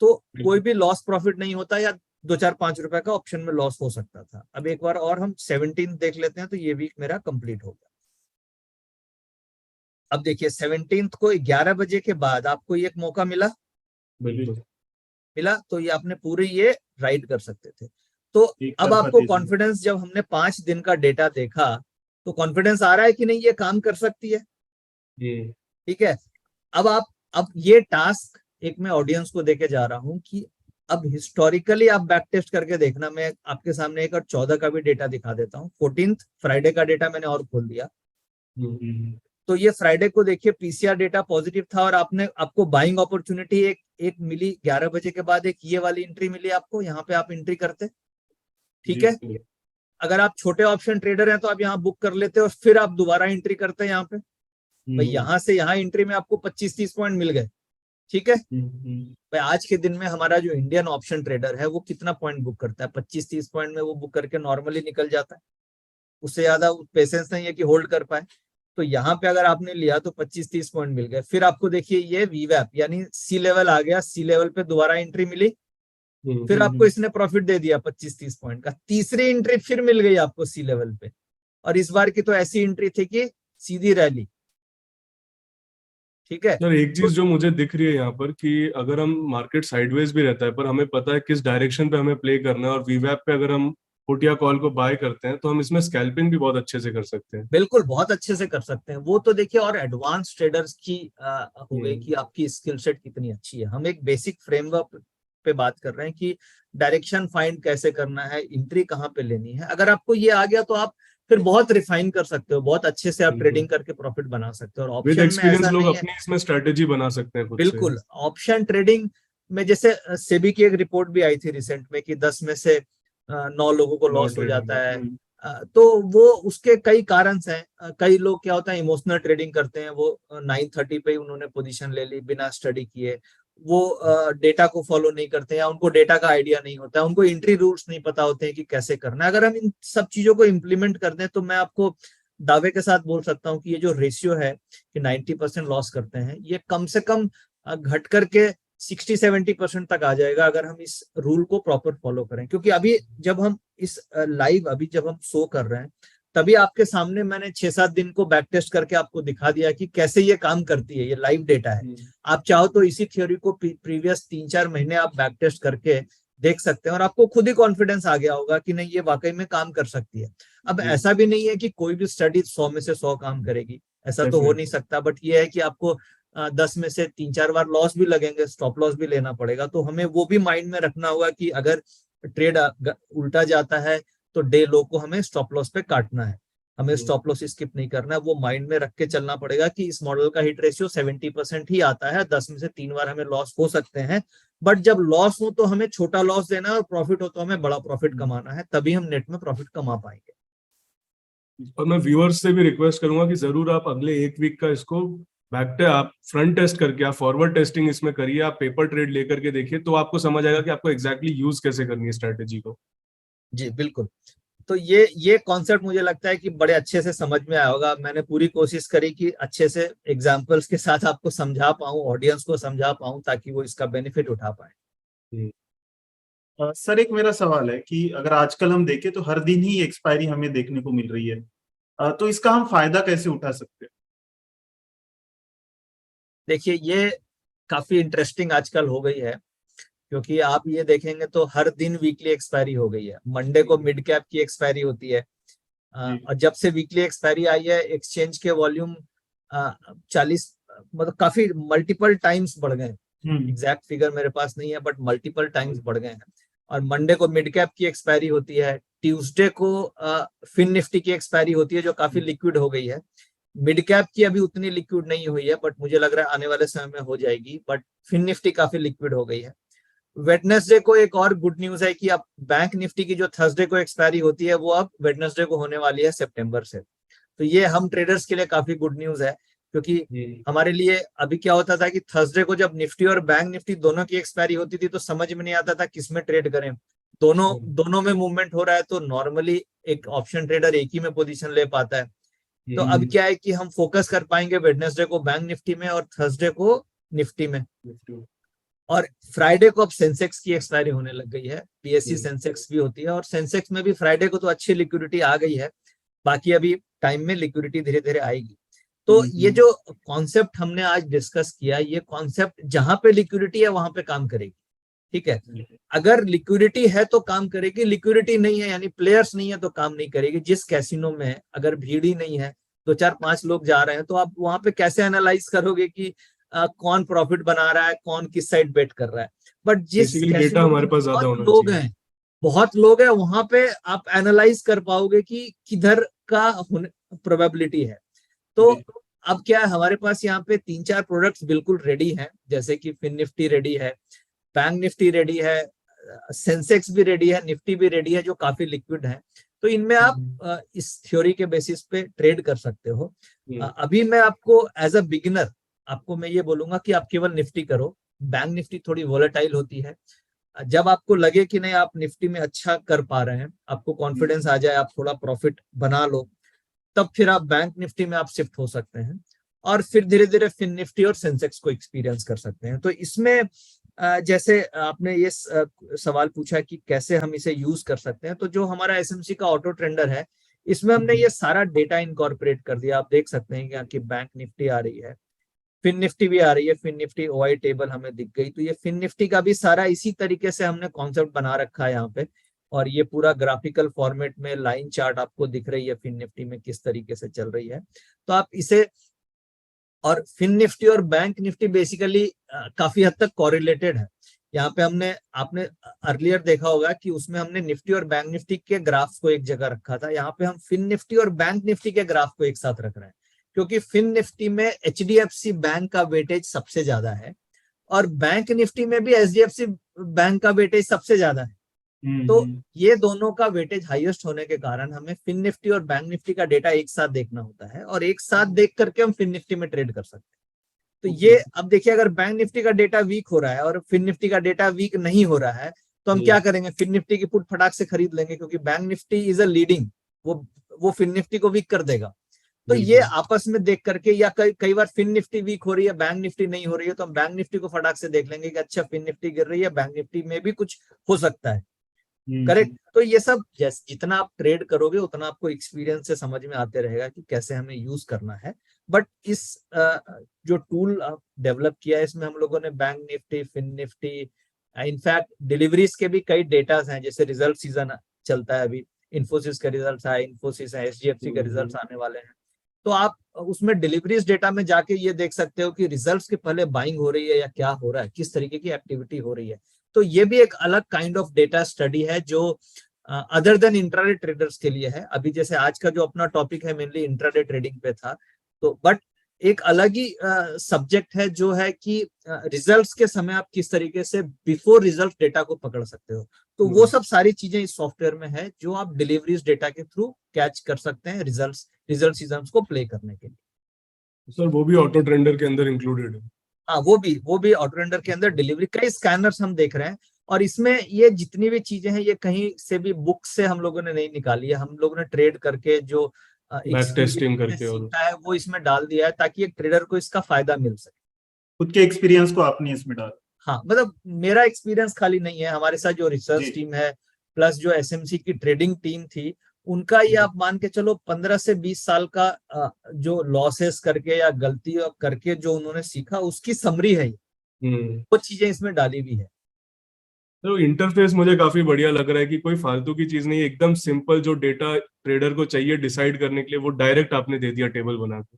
तो कोई भी लॉस प्रॉफिट नहीं होता, या 2-4-5 रुपए का ऑप्शन में लॉस हो सकता था। अब एक बार और हम 17 देख लेते हैं, तो ये वीक मेरा कंप्लीट हो गया। अब देखिए 17 को 11 बजे के बाद आपको ये एक मौका मिला, तो ये आपने पूरी ये राइड कर सकते थे। तो अब आपको कॉन्फिडेंस, जब हमने 5 दिन का डेटा देखा तो कॉन्फिडेंस आ रहा है कि नहीं ये काम कर सकती है। ठीक है, अब ये टास्क एक मैं ऑडियंस को देके जा रहा हूं कि अब हिस्टोरिकली आप बैक टेस्ट करके देखना। मैं आपके सामने एक और 14 का भी डेटा दिखा देता हूँ। 14th फ्राइडे का डेटा मैंने और खोल दिया, तो ये फ्राइडे को देखिए पीसीआर डेटा पॉजिटिव था, और आपको बाइंग अपॉर्चुनिटी एक मिली 11 बजे के बाद, एक ये वाली एंट्री मिली आपको, यहाँ पे आप एंट्री करते। ठीक है, अगर आप छोटे ऑप्शन ट्रेडर हैं तो आप यहाँ बुक कर लेते और फिर आप दोबारा एंट्री करते हैं यहाँ पे। भाई यहाँ से यहाँ एंट्री में आपको 25-30 पॉइंट मिल गए। ठीक है, भाई आज के दिन में हमारा जो इंडियन ऑप्शन ट्रेडर है वो कितना पॉइंट बुक करता है, 25-30 पॉइंट में वो बुक करके नॉर्मली निकल जाता है। उससे ज्यादा पेशेंस नहीं है कि होल्ड कर पाए। तो यहाँ पे अगर आपने लिया तो 25-30 पॉइंट मिल गए। फिर आपको देखिए ये वीवैप यानी सी लेवल आ गया, सी लेवल पे दोबारा एंट्री मिली, फिर आपको इसने प्रॉफिट दे दिया 25-30 पॉइंट का, तीसरी एंट्री फिर मिल गई आपको सी लेवल पे, और इस बार की तो ऐसी एंट्री थी कि सीधी रैली। ठीक है, सर एक तो चीज जो मुझे दिख रही है यहाँ पर कि अगर हम मार्केट साइडवेज भी रहता है पर हमें पता है किस डायरेक्शन पे हमें प्ले करना है, और वीवैप पे अगर हम पुट या कॉल को बाय करते हैं तो हम इसमें स्कैल्पिंग भी बहुत अच्छे से कर सकते हैं। बिल्कुल बहुत अच्छे से कर सकते हैं वो तो देखिए, और एडवांस ट्रेडर्स की हो गई कि आपकी स्किल सेट कितनी अच्छी है। हम एक बेसिक फ्रेमवर्क पे बात कर रहे हैं कि डायरेक्शन फाइंड कैसे करना है, एंट्री कहाँ पे लेनी है। अगर आपको ये आ गया तो आप फिर बहुत रिफाइन कर सकते हो, बहुत अच्छे से आप ट्रेडिंग करके प्रॉफिट बना सकते हो। और विद ऑप्शन में एक्सपीरियंस ऐसा लोग नहीं है, अपनी इसमें स्ट्रेटेजी बना सकते हैं खुद से। बिल्कुल ऑप्शन ट्रेडिंग में जैसे सेबी की एक रिपोर्ट भी आई थी रिसेंट में कि 10 में से 9 लोगों को लॉस हो जाता है। तो वो उसके कई कारण हैं। कई लोग क्या होता है इमोशनल ट्रेडिंग करते हैं, वो 9:30 पे ही उन्होंने पोजीशन ले ली बिना स्टडी किए, वो डेटा को फॉलो नहीं करते हैं, या उनको डेटा का आइडिया नहीं होता है, उनको एंट्री रूल्स नहीं पता होते हैं कि कैसे करना है। अगर हम इन सब चीजों को इम्प्लीमेंट कर दें तो मैं आपको दावे के साथ बोल सकता हूँ कि ये जो रेशियो है कि 90% लॉस करते हैं, ये कम से कम घट करके 60-70% तक आ जाएगा अगर हम इस रूल को प्रॉपर फॉलो करें। क्योंकि अभी जब हम इस लाइव अभी जब हम शो कर रहे हैं तभी आपके सामने मैंने 6-7 दिन को बैक टेस्ट करके आपको दिखा दिया कि कैसे ये काम करती है, ये लाइव डेटा है। आप चाहो तो इसी थ्योरी को प्रीवियस 3-4 महीने आप बैक टेस्ट करके देख सकते हैं और आपको खुद ही कॉन्फिडेंस आ गया होगा कि नहीं ये वाकई में काम कर सकती है। अब ऐसा भी नहीं है कि कोई भी स्टडी 100 में से 100 काम करेगी, ऐसा तो हो नहीं सकता, बट ये है कि आपको 10 में से 3-4 बार लॉस भी लगेंगे, स्टॉप लॉस भी लेना पड़ेगा। तो हमें वो भी माइंड में रखना होगा कि अगर ट्रेड उल्टा जाता है तो डे लो को हमें स्टॉप लॉस पे काटना है, हमें स्टॉप लॉस स्किप नहीं करना है। वो माइंड में रख के चलना पड़ेगा कि इस मॉडल का हिट रेशियो 70% ही आता है, 10 में से 3 बार हमें लॉस हो सकते हैं, बट जब लॉस हो तो हमें छोटा लॉस देना है और प्रॉफिट हो तो हमें बड़ा प्रॉफिट कमाना है, तभी हम नेट में प्रॉफिट कमा पाएंगे। और मैं व्यूअर्स से भी रिक्वेस्ट करूंगा कि जरूर आप अगले एक वीक का इसको बैक टे आप फ्रंट टेस्ट करके आप फॉरवर्ड टेस्टिंग इसमें करिए, आप पेपर ट्रेड लेकर के देखिए तो आपको समझ आएगा कि आपको एग्जैक्टली यूज कैसे करनी है स्ट्रेटेजी को। जी बिल्कुल। तो ये कॉन्सेप्ट मुझे लगता है कि बड़े अच्छे से समझ में आया होगा। मैंने पूरी कोशिश करी कि अच्छे से एग्जांपल्स के साथ आपको समझा पाऊं, ऑडियंस को समझा पाऊं, ताकि वो इसका बेनिफिट उठा पाए। सर एक मेरा सवाल है कि अगर आजकल हम देखें तो हर दिन ही एक्सपायरी हमें देखने को मिल रही है, तो इसका हम फायदा कैसे उठा सकते हैं? देखिए ये काफी इंटरेस्टिंग आजकल हो गई है, क्योंकि आप ये देखेंगे तो हर दिन वीकली एक्सपायरी हो गई है। मंडे को मिड कैप की एक्सपायरी होती है, और जब से वीकली एक्सपायरी आई है एक्सचेंज के वॉल्यूम 40 मतलब काफी मल्टीपल टाइम्स बढ़ गए। एग्जैक्ट फिगर मेरे पास नहीं है बट मल्टीपल टाइम्स बढ़ गए हैं। और मंडे को मिड कैप की एक्सपायरी होती है, ट्यूसडे को फिन निफ्टी की एक्सपायरी होती है जो काफी लिक्विड हो गई है। मिड कैप की अभी उतनी लिक्विड नहीं हुई है बट मुझे लग रहा है आने वाले समय में हो जाएगी, बट फिन निफ्टी काफी लिक्विड हो गई है। वेडनेसडे को एक और गुड न्यूज है कि अब बैंक निफ्टी की जो थर्सडे को एक्सपायरी होती है वो अब वेडनेसडे को होने वाली है सितंबर से। तो ये हम ट्रेडर्स के लिए काफी गुड न्यूज है, क्योंकि हमारे लिए अभी क्या होता था कि थर्सडे को जब निफ्टी और बैंक निफ्टी दोनों की एक्सपायरी होती थी तो समझ में नहीं आता था किसमें ट्रेड करें। दोनों में मूवमेंट हो रहा है तो नॉर्मली एक ऑप्शन ट्रेडर एक ही में पोजीशन ले पाता है। तो अब क्या है कि हम फोकस कर पाएंगे वेडनेसडे को बैंक निफ्टी में और थर्सडे को निफ्टी में। और फ्राइडे को अब सेंसेक्स की एक्सपायरी होने लग गई है, पीएससी सेंसेक्स भी होती है, और सेंसेक्स में भी फ्राइडे को तो अच्छी लिक्विडिटी आ गई है, बाकी अभी टाइम में लिक्विडिटी धीरे धीरे आएगी। तो ये जो कॉन्सेप्ट हमने आज डिस्कस किया, ये कॉन्सेप्ट जहां पे लिक्विडिटी है वहां पे काम करेगी। ठीक है, अगर लिक्विडिटी है तो काम करेगी, लिक्विडिटी नहीं है यानी प्लेयर्स नहीं है तो काम नहीं करेगी। जिस कैसीनो में अगर भीड़ ही नहीं है, 2-4-5 लोग जा रहे हैं, तो आप वहां पे कैसे एनालाइज करोगे कि कौन प्रॉफिट बना रहा है, कौन किस साइड बेट कर रहा है। बट जिस डेटा हमारे पास ज्यादा होना लोग चाहिए, हैं, बहुत लोग हैं, वहां पे आप एनालाइज कर पाओगे कि किधर का प्रोबेबिलिटी है। तो अब क्या है, हमारे पास यहाँ पे 3-4 प्रोडक्ट्स बिल्कुल रेडी हैं, जैसे कि फिन निफ्टी रेडी है, बैंक निफ्टी रेडी है, सेंसेक्स भी रेडी है, निफ्टी भी रेडी है, जो काफी लिक्विड है। तो इनमें आप इस थ्योरी के बेसिस पे ट्रेड कर सकते हो। अभी मैं आपको एज अ बिगिनर आपको मैं ये बोलूंगा कि आप केवल निफ्टी करो। बैंक निफ्टी थोड़ी वोलेटाइल होती है, जब आपको लगे कि नहीं आप निफ्टी में अच्छा कर पा रहे हैं, आपको कॉन्फिडेंस आ जाए, आप थोड़ा प्रॉफिट बना लो, तब फिर आप बैंक निफ्टी में आप शिफ्ट हो सकते हैं और फिर धीरे धीरे फिन निफ्टी और सेंसेक्स को एक्सपीरियंस कर सकते हैं। तो इसमें जैसे आपने ये सवाल पूछा कि कैसे हम इसे यूज कर सकते हैं, तो जो हमारा एसएमसी का ऑटो ट्रेंडर है, इसमें हमने ये सारा डेटा इनकॉर्पोरेट कर दिया। आप देख सकते हैं कि आपकी बैंक निफ्टी आ रही है, फिन निफ्टी भी आ रही है, फिन निफ्टी ओआई टेबल हमें दिख गई। तो ये फिन निफ्टी का भी सारा इसी तरीके से हमने कॉन्सेप्ट बना रखा है यहाँ पे, और ये पूरा ग्राफिकल फॉर्मेट में लाइन चार्ट आपको दिख रही है फिन निफ्टी में किस तरीके से चल रही है। तो आप इसे, और फिन निफ्टी और बैंक निफ्टी बेसिकली काफी हद तक कॉरिलेटेड है। यहाँ पे आपने अर्लियर देखा होगा कि उसमें हमने निफ्टी और बैंक निफ्टी के ग्राफ को एक जगह रखा था, यहाँ पे हम फिन निफ्टी और बैंक निफ्टी के ग्राफ को एक साथ रख रहे हैं, क्योंकि फिन निफ्टी में एचडीएफसी बैंक का वेटेज सबसे ज्यादा है और बैंक निफ्टी में भी एचडीएफसी बैंक का वेटेज सबसे ज्यादा है। तो ये दोनों का वेटेज हाईएस्ट होने के कारण हमें फिन निफ्टी और बैंक निफ्टी का डेटा एक साथ देखना होता है, और एक साथ देख करके हम फिन निफ्टी में ट्रेड कर सकते हैं। तो ये अब देखिए, अगर बैंक निफ्टी का डेटा वीक हो रहा है और फिन निफ्टी का डेटा वीक नहीं हो रहा है, तो हम क्या करेंगे, फिन निफ्टी की पुट फटाक से खरीद लेंगे, क्योंकि bank Nifty is a leading, वो फिन निफ्टी को वीक कर देगा। तो ये आपस में देख करके, या कई बार फिन निफ्टी वीक हो रही है, बैंक निफ्टी नहीं हो रही है, तो हम बैंक निफ्टी को फटाक से देख लेंगे कि अच्छा फिन निफ्टी गिर रही है, बैंक निफ्टी में भी कुछ हो सकता है। करेक्ट। तो ये सब जितना आप ट्रेड करोगे उतना आपको एक्सपीरियंस से समझ में आते रहेगा कि कैसे हमें यूज करना है। बट इस जो टूल डेवलप किया है, इसमें हम लोगों ने bank Nifty, fin Nifty, in fact deliveries के भी कई डेटास हैं, जैसे रिजल्ट सीजन चलता है अभी, इन्फोसिस के रिजल्ट आए, इन्फोसिस है, एचडीएफसी के रिजल्ट आने वाले हैं, तो आप उसमें डिलीवरीज डेटा में जाके ये देख सकते हो कि रिजल्ट्स के पहले बाइंग हो रही है या क्या हो रहा है, किस तरीके की एक्टिविटी हो रही है। तो ये भी एक अलग काइंड ऑफ डेटा स्टडी है जो अदर देन इंट्राडे ट्रेडर्स के लिए है। अभी जैसे आज का जो अपना टॉपिक है मेनली इंट्राडे ट्रेडिंग पे था, तो बट एक अलग ही सब्जेक्ट है जो है कि रिजल्ट्स के समय आप किस तरीके से बिफोर रिजल्ट डेटा को पकड़ सकते हो। तो वो सब सारी चीजें इस सॉफ्टवेयर में है जो आप डिलीवरीज डेटा के थ्रू कैच कर सकते हैं रिजल्ट सीजन्स को प्ले करने के लिए। सर वो भी ऑटो ट्रेंडर के अंदर इंक्लूडेड है? हाँ, वो भी ऑटो ट्रेंडर के अंदर डिलीवरी, कई स्कैनर्स हम देख रहे हैं, और इसमें ये जितनी भी चीजें हैं ये कहीं से भी बुक से हम लोगों ने नहीं निकाली है, हम लोगों ने ट्रेड करके जो बैक टेस्टिंग करके और सीखा है वो इसमें डाल दिया है, ताकि एक ट्रेडर को इसका फायदा मिल सके। खुद के एक्सपीरियंस को आपने इसमें डाला? हाँ, मतलब मेरा एक्सपीरियंस खाली नहीं है, हमारे साथ जो रिसर्च टीम है प्लस जो एसएमसी की ट्रेडिंग टीम थी, उनका ये आप मान के चलो 15 से 20 साल का जो लॉसेस करके या गलती करके जो उन्होंने सीखा उसकी समरी है, वो चीजें इसमें डाली भी है। तो इंटरफेस मुझे काफी बढ़िया लग रहा है कि कोई फालतू की चीज नहीं, एकदम सिंपल, जो डेटा ट्रेडर को चाहिए डिसाइड करने के लिए वो डायरेक्ट आपने दे दिया टेबल बना के।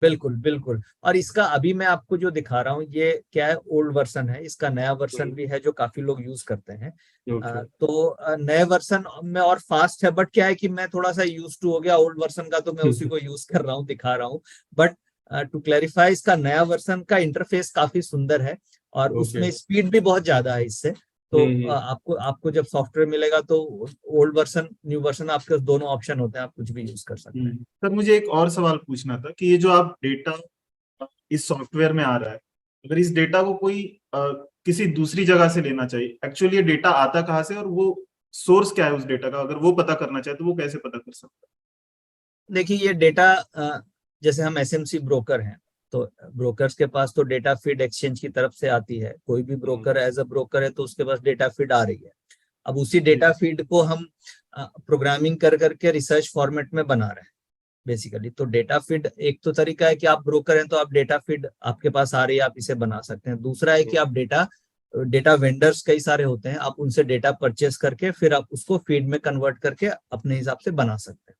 बिल्कुल बिल्कुल। और इसका अभी मैं आपको जो दिखा रहा हूँ ये क्या है, ओल्ड वर्जन है, इसका नया वर्जन भी है जो काफी लोग यूज करते हैं। तो नए वर्जन में और फास्ट है, बट क्या है कि मैं थोड़ा सा यूज टू हो गया ओल्ड वर्जन का, तो मैं उसी को यूज कर रहा हूँ, दिखा रहा हूँ। बट टू क्लैरिफाई, इसका नया वर्जन का इंटरफेस काफी सुंदर है और उसमें स्पीड भी बहुत ज्यादा है इससे। तो आपको जब सॉफ्टवेयर मिलेगा तो ओल्ड वर्जन, न्यू वर्जन, आपके दोनों ऑप्शन होते हैं, आप कुछ भी यूज कर सकते हैं। सर मुझे एक और सवाल पूछना था कि ये जो आप डेटा इस सॉफ्टवेयर में आ रहा है, अगर इस डेटा को कोई किसी दूसरी जगह से लेना चाहिए, एक्चुअली ये डेटा आता कहाँ से और वो सोर्स क्या है उस डेटा का, अगर वो पता करना चाहे तो वो कैसे पता कर सकता है? देखिए, ये डेटा जैसे हम एसएमसी ब्रोकर हैं, तो ब्रोकर्स के पास तो डेटा फीड एक्सचेंज की तरफ से आती है, कोई भी ब्रोकर एज अ ब्रोकर है तो उसके पास डेटा फीड आ रही है। अब उसी डेटा फीड को हम प्रोग्रामिंग कर करके रिसर्च फॉर्मेट में बना रहे हैं बेसिकली। तो डेटा फीड एक तो तरीका है कि आप ब्रोकर हैं तो आप डेटा फीड आपके पास आ रही है, आप इसे बना सकते हैं। दूसरा है कि आप डेटा वेंडर्स कई सारे होते हैं, आप उनसे डेटा परचेस करके फिर आप उसको फीड में कन्वर्ट करके अपने हिसाब से बना सकते हैं।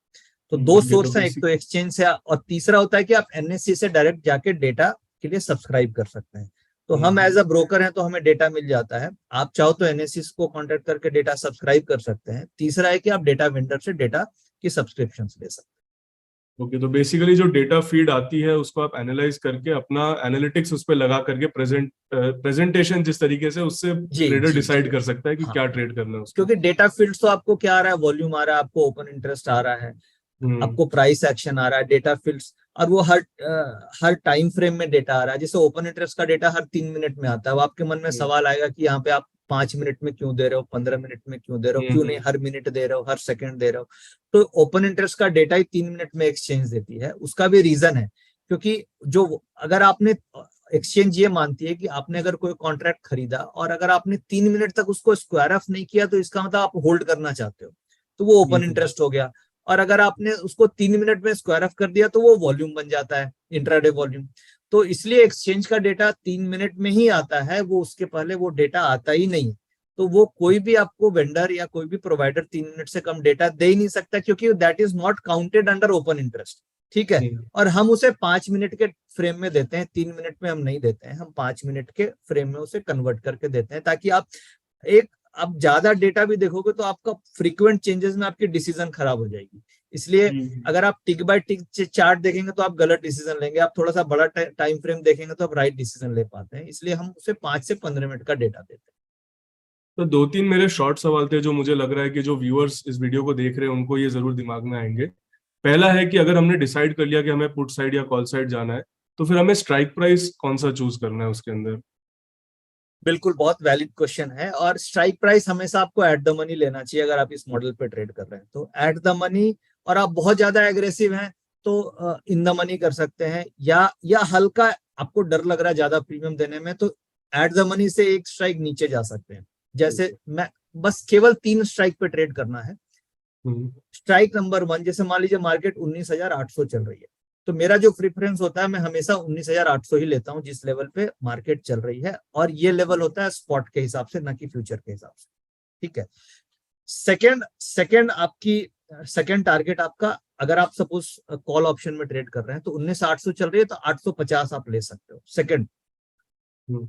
तो दो सोर्स है, एक तो एक्सचेंज से, और तीसरा होता है कि आप एनएससी से डायरेक्ट जाके डेटा के लिए सब्सक्राइब कर सकते हैं। तो हम एज अ ब्रोकर हैं तो हमें डेटा मिल जाता है, आप चाहो तो एनएससी को कांटेक्ट करके डेटा सब्सक्राइब कर सकते हैं। तीसरा है कि आप डेटा वेंडर से डेटा की सब्सक्रिप्शन ले सकते हैं। ओके, तो बेसिकली जो डेटा फीड आती है उसको आप एनालाइज करके अपना एनालिटिक्स उस पर लगा करके प्रेजेंटेशन जिस तरीके से उससे ट्रेडर डिसाइड कर सकता है कि क्या ट्रेड करना है उसको। क्योंकि डेटा फील्ड्स तो आपको क्या आ रहा है, वॉल्यूम आ रहा है, आपको ओपन इंटरेस्ट आ रहा है, आपको प्राइस एक्शन आ रहा है, डेटा फील्ड्स, और वो हर टाइम फ्रेम में डेटा आ रहा है। जैसे ओपन इंटरेस्ट का डेटा हर 3 मिनट में आता है, वो आपके मन में सवाल आएगा कि यहाँ पे आप 5 मिनट में क्यों दे रहे हो, 15 मिनट में क्यों दे रहे हो, क्यों नहीं हर मिनट दे रहे हो, हर सेकंड दे रहे हो। तो ओपन इंटरेस्ट का डेटा ही 3 मिनट में एक्सचेंज देती है। उसका भी रीजन है, क्योंकि जो अगर आपने एक्सचेंज ये मानती है कि आपने अगर कोई कॉन्ट्रैक्ट खरीदा और अगर आपने 3 मिनट तक उसको स्क्वायर ऑफ नहीं किया तो इसका मतलब आप होल्ड करना चाहते हो, तो वो ओपन इंटरेस्ट हो गया। और अगर आपने उसको 3 मिनट में स्क्वायर ऑफ कर दिया तो वो वॉल्यूम बन जाता है, इंट्राडे वॉल्यूम। तो इसलिए एक्सचेंज का डेटा 3 मिनट में ही आता है, वो उसके पहले वो डेटा आता ही नहीं है। तो वो कोई भी आपको वेंडर या कोई भी प्रोवाइडर 3 मिनट से कम डेटा दे ही नहीं सकता, क्योंकि that is not counted under open interest. ठीक है, और हम उसे 5 मिनट के फ्रेम में देते हैं, 3 मिनट में हम नहीं देते हैं, हम 5 मिनट के फ्रेम में उसे कन्वर्ट करके देते हैं, ताकि आप ज्यादा डेटा भी देखोगे तो आपका फ्रीक्वेंट चेंजेस में आपकी डिसीजन खराब हो जाएगी। इसलिए अगर आप टिक बाय टिक चार्ट देखेंगे तो आप गलत डिसीजन लेंगे, आप थोड़ा सा बड़ा टाइम फ्रेम देखेंगे तो आप राइट डिसीजन ले पाते हैं। इसलिए हम उसे 5 से 15 मिनट का डेटा देते हैं। तो 2-3 मेरे शॉर्ट सवाल थे जो मुझे लग रहा है कि जो व्यूअर्स इस वीडियो को देख रहे हैं उनको ये जरूर दिमाग में आएंगे। पहला है कि अगर हमने डिसाइड कर लिया कि हमें पुट साइड या कॉल साइड जाना है, तो फिर हमें स्ट्राइक प्राइस कौन सा चूज करना है उसके अंदर? बिल्कुल, बहुत वैलिड क्वेश्चन है। और स्ट्राइक प्राइस हमेशा आपको एट द मनी लेना चाहिए अगर आप इस मॉडल पे ट्रेड कर रहे हैं तो एट द मनी। और आप बहुत ज्यादा एग्रेसिव हैं तो इन द मनी कर सकते हैं, या हल्का आपको डर लग रहा है ज्यादा प्रीमियम देने में तो एट द मनी से एक स्ट्राइक नीचे जा सकते हैं। जैसे मैं बस केवल 3 स्ट्राइक पे ट्रेड करना है। स्ट्राइक नंबर 1, जैसे मान लीजिए मार्केट 19,800 चल रही है, तो मेरा जो प्रेफरेंस होता है मैं हमेशा 19,800 ही लेता हूं जिस लेवल पे मार्केट चल रही है, और ये लेवल होता है स्पॉट के हिसाब से, ना कि फ्यूचर के हिसाब से। ठीक है। सेकंड टारगेट आपका, अगर आप सपोज कॉल ऑप्शन में ट्रेड कर रहे हैं तो 19,800 चल रही है तो 850 आप ले सकते हो सेकंड।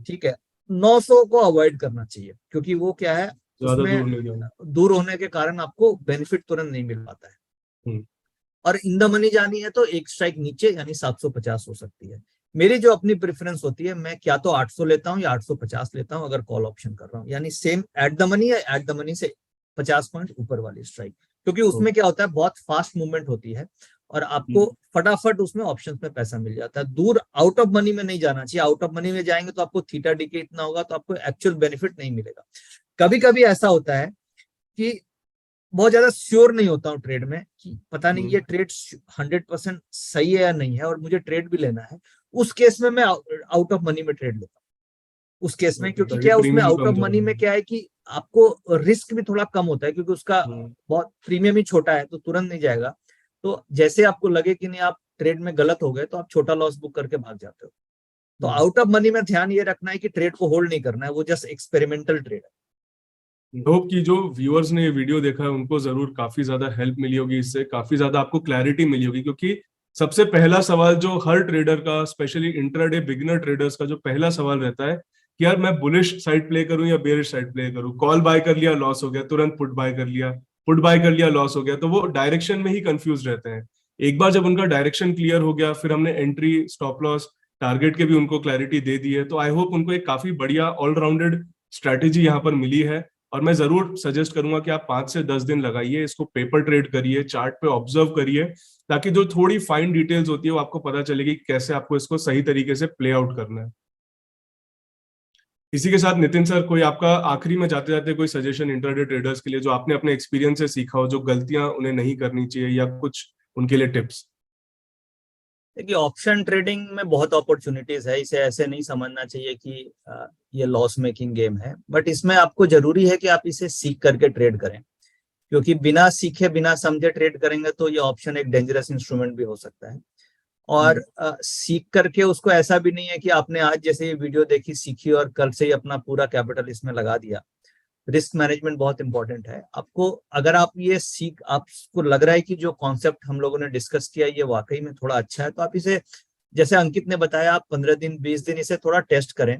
ठीक है, 900 को अवॉइड करना चाहिए, क्योंकि वो क्या है, उसमें दूर होने के कारण आपको बेनिफिट तुरंत नहीं मिल पाता है। और इन द मनी जानी है तो एक स्ट्राइक नीचे यानी 750 हो सकती है। मेरी जो अपनी प्रेफरेंस होती है, मैं क्या तो 800 लेता हूं या 850 लेता हूं अगर कॉल ऑप्शन कर रहा हूं, यानी सेम एट द मनी या एट द मनी से 50 पॉइंट ऊपर वाली स्ट्राइक, क्योंकि उसमें क्या होता है, बहुत फास्ट मूवमेंट होती है और आपको फटाफट उसमें ऑप्शंस में पैसा मिल जाता है। दूर आउट ऑफ मनी में नहीं जाना चाहिए। आउट ऑफ मनी में जाएंगे तो आपको थीटा डीके इतना होगा तो आपको एक्चुअल बेनिफिट नहीं मिलेगा। कभी कभी ऐसा होता है कि बहुत ज्यादा श्योर नहीं होता हूँ ट्रेड में कि पता नहीं ये ट्रेड 100% सही है या नहीं है और मुझे ट्रेड भी लेना है, उस केस में मैं आउट ऑफ मनी में ट्रेड लेता हूँ उस केस में। क्योंकि क्या उसमें आउट ऑफ मनी में क्या है कि आपको रिस्क भी थोड़ा कम होता है, क्योंकि उसका बहुत प्रीमियम ही छोटा है तो तुरंत नहीं जाएगा। तो जैसे आपको लगे कि नहीं आप ट्रेड में गलत हो गए तो आप छोटा लॉस बुक करके भाग जाते हो। तो आउट ऑफ मनी में ध्यान ये रखना है कि ट्रेड को होल्ड नहीं करना है, वो जस्ट एक्सपेरिमेंटल ट्रेड है। होप कि जो व्यूअर्स ने ये वीडियो देखा है उनको जरूर काफी ज्यादा हेल्प मिली होगी, इससे काफी ज्यादा आपको क्लैरिटी मिली होगी। क्योंकि सबसे पहला सवाल जो हर ट्रेडर का, स्पेशली इंट्राडे बिगिनर ट्रेडर्स का जो पहला सवाल रहता है कि यार मैं बुलिश साइड प्ले करूं या बेरिश साइड प्ले करूं। कॉल बाय कर लिया लॉस हो गया, तुरंत पुट बाय कर लिया, पुट बाय कर लिया लॉस हो गया, तो वो डायरेक्शन में ही कंफ्यूज रहते हैं। एक बार जब उनका डायरेक्शन क्लियर हो गया, फिर हमने एंट्री, स्टॉप लॉस, टारगेट के भी उनको क्लैरिटी दे दी है, तो आई होप उनको एक काफी बढ़िया ऑलराउंडेड स्ट्रैटेजी यहाँ पर मिली है। और मैं जरूर सजेस्ट करूंगा कि आप 5 से 10 दिन लगाइए, इसको पेपर ट्रेड करिए, चार्ट पे ऑब्जर्व करिए, ताकि जो थोड़ी फाइन डिटेल्स होती है वो आपको पता चलेगी कैसे आपको इसको सही तरीके से प्ले आउट करना है। इसी के साथ नितिन सर, कोई आपका आखिरी में जाते जाते कोई सजेशन इंट्राडे ट्रेडर्स के लिए जो आपने अपने एक्सपीरियंस से सीखा हो, जो गलतियां उन्हें नहीं करनी चाहिए, या कुछ उनके लिए टिप्स? देखिए, ऑप्शन ट्रेडिंग में बहुत अपॉर्चुनिटीज है, इसे ऐसे नहीं समझना चाहिए कि ये लॉस मेकिंग गेम है, बट इसमें आपको जरूरी है कि आप इसे सीख करके ट्रेड करें, क्योंकि बिना सीखे बिना समझे ट्रेड करेंगे तो ये ऑप्शन एक डेंजरस इंस्ट्रूमेंट भी हो सकता है। और सीख करके उसको ऐसा भी नहीं है कि आपने आज जैसे ये वीडियो देखी, सीखी और कल से ही अपना पूरा कैपिटल इसमें लगा दिया। रिस्क मैनेजमेंट बहुत इंपॉर्टेंट है आपको। अगर आप ये आपको लग रहा है कि जो कॉन्सेप्ट हम लोगों ने डिस्कस किया ये वाकई में थोड़ा अच्छा है, तो आप इसे, जैसे अंकित ने बताया, आप 15 दिन 20 दिन इसे थोड़ा टेस्ट करें।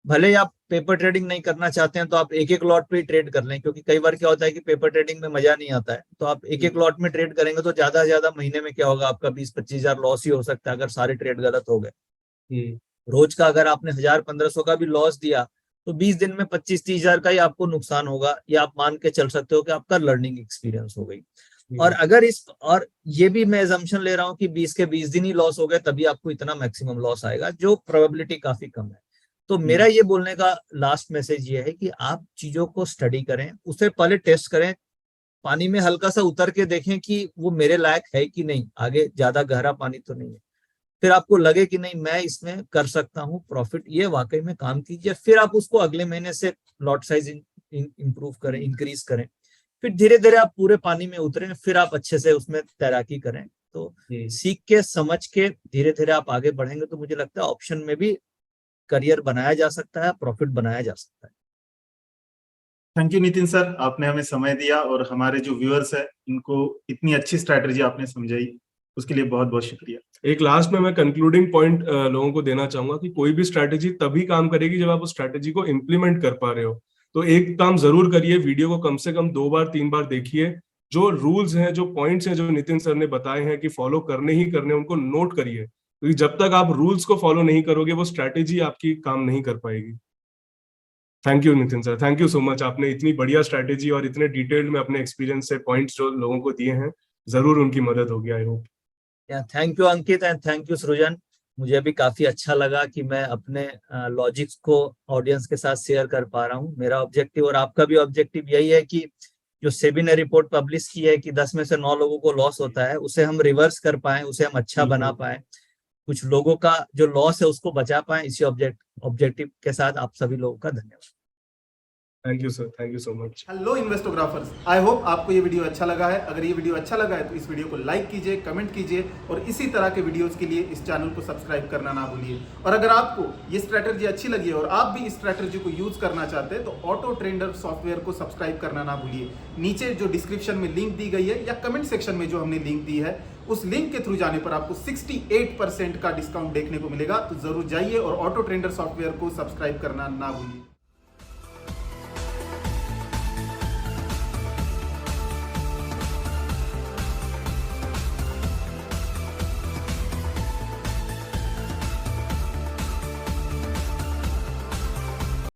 भले ही आप पेपर ट्रेडिंग नहीं करना चाहते हैं तो आप एक एक लॉट पे ही ट्रेड कर लें, क्योंकि कई बार क्या होता है कि पेपर ट्रेडिंग में मजा नहीं आता है, तो आप एक एक लॉट में ट्रेड करेंगे तो ज्यादा से ज्यादा महीने में क्या होगा, आपका 20-25 हजार लॉस ही हो सकता है अगर सारे ट्रेड गलत हो गए। रोज का अगर आपने 1000-1500 का भी लॉस दिया तो 20 दिन में 25-30 हजार का ही आपको नुकसान होगा। ये आप मान के चल सकते हो कि आपका लर्निंग एक्सपीरियंस हो गई। और अगर और ये भी मैं एजम्पशन ले रहा हूँ कि 20 के 20 दिन ही लॉस हो गए तभी आपको इतना मैक्सिमम लॉस आएगा, जो प्रोबेबिलिटी काफी कम है। तो मेरा ये बोलने का लास्ट मैसेज ये है कि आप चीजों को स्टडी करें, उसे पहले टेस्ट करें, पानी में हल्का सा उतर के देखें कि वो मेरे लायक है कि नहीं, आगे ज्यादा गहरा पानी तो नहीं है। फिर आपको लगे कि नहीं मैं इसमें कर सकता हूँ प्रॉफिट, ये वाकई में काम कीजिए। फिर आप उसको अगले महीने से लॉट साइज इंप्रूव करें, इंक्रीज करें। फिर धीरे धीरे आप पूरे पानी में उतरें, फिर आप अच्छे से उसमें तैराकी करें। तो सीख के समझ के धीरे धीरे आप आगे बढ़ेंगे तो मुझे लगता है ऑप्शन में भी करियर बनाया जा सकता है, प्रॉफिट बनाया जा सकता है। थैंक यू नितिन सर, आपने हमें समय दिया और हमारे जो व्यूअर्स है इनको इतनी अच्छी स्ट्रैटेजी आपने समझाई, उसके लिए बहुत बहुत शुक्रिया। एक लास्ट में मैं कंक्लूडिंग पॉइंट लोगों को देना चाहूंगा कि कोई भी स्ट्रैटेजी तभी काम करेगी जब आप उस स्ट्रैटेजी को इम्प्लीमेंट कर पा रहे हो। तो एक काम जरूर करिए, वीडियो को कम से कम 2 बार 3 बार देखिए, जो रूल्स हैं, जो पॉइंट्स हैं जो नितिन सर ने बताए हैं कि फॉलो करने ही करने, उनको नोट करिए, क्योंकि जब तक आप रूल्स को फॉलो नहीं करोगे वो स्ट्रैटेजी आपकी काम नहीं कर पाएगी। Thank you Nitin sir, thank you so much. आपने इतनी बढ़िया स्ट्रैटेजी और इतने डिटेल्ड में अपने एक्सपीरियंस से पॉइंट्स जो लोगों को दिए हैं, जरूर उनकी मदद होगी। I hope. Thank you Ankit and thank you सृजन। मुझे भी काफी अच्छा लगा कि मैं अपने लॉजिक्स को ऑडियंस के साथ शेयर कर पा रहा हूँ। मेरा ऑब्जेक्टिव और आपका भी ऑब्जेक्टिव यही है कि जो सेबी ने रिपोर्ट पब्लिश की है कि 10 में से 9 लोगों को लॉस होता है, उसे हम रिवर्स कर पाए, उसे हम अच्छा बना पाए, कुछ लोगों का जो लॉस है उसको बचा पाए। इसी ऑब्जेक्टिव के साथ आप सभी लोगों का धन्यवाद। Thank you sir, thank you so much. Hello Investographers, I hope आपको ये वीडियो अच्छा लगा है। अगर ये वीडियो अच्छा लगा है तो इस वीडियो को लाइक कीजिए, कमेंट कीजिए और इसी तरह के वीडियोस के लिए इस चैनल को सब्सक्राइब करना ना भूलिए। और अगर आपको ये स्ट्रैटेजी अच्छी लगी है और आप भी इस स्ट्रैटेजी को यूज करना चाहते हैं तो ऑटो ट्रेडर सॉफ्टवेयर को सब्सक्राइब करना ना भूलिए। नीचे जो डिस्क्रिप्शन में लिंक दी गई है या कमेंट सेक्शन में जो हमने लिंक दी है, उस लिंक के थ्रू जाने पर आपको 68% का डिस्काउंट देखने को मिलेगा। तो जरूर जाइए और ऑटो ट्रेडर सॉफ्टवेयर को सब्सक्राइब करना ना भूलिए।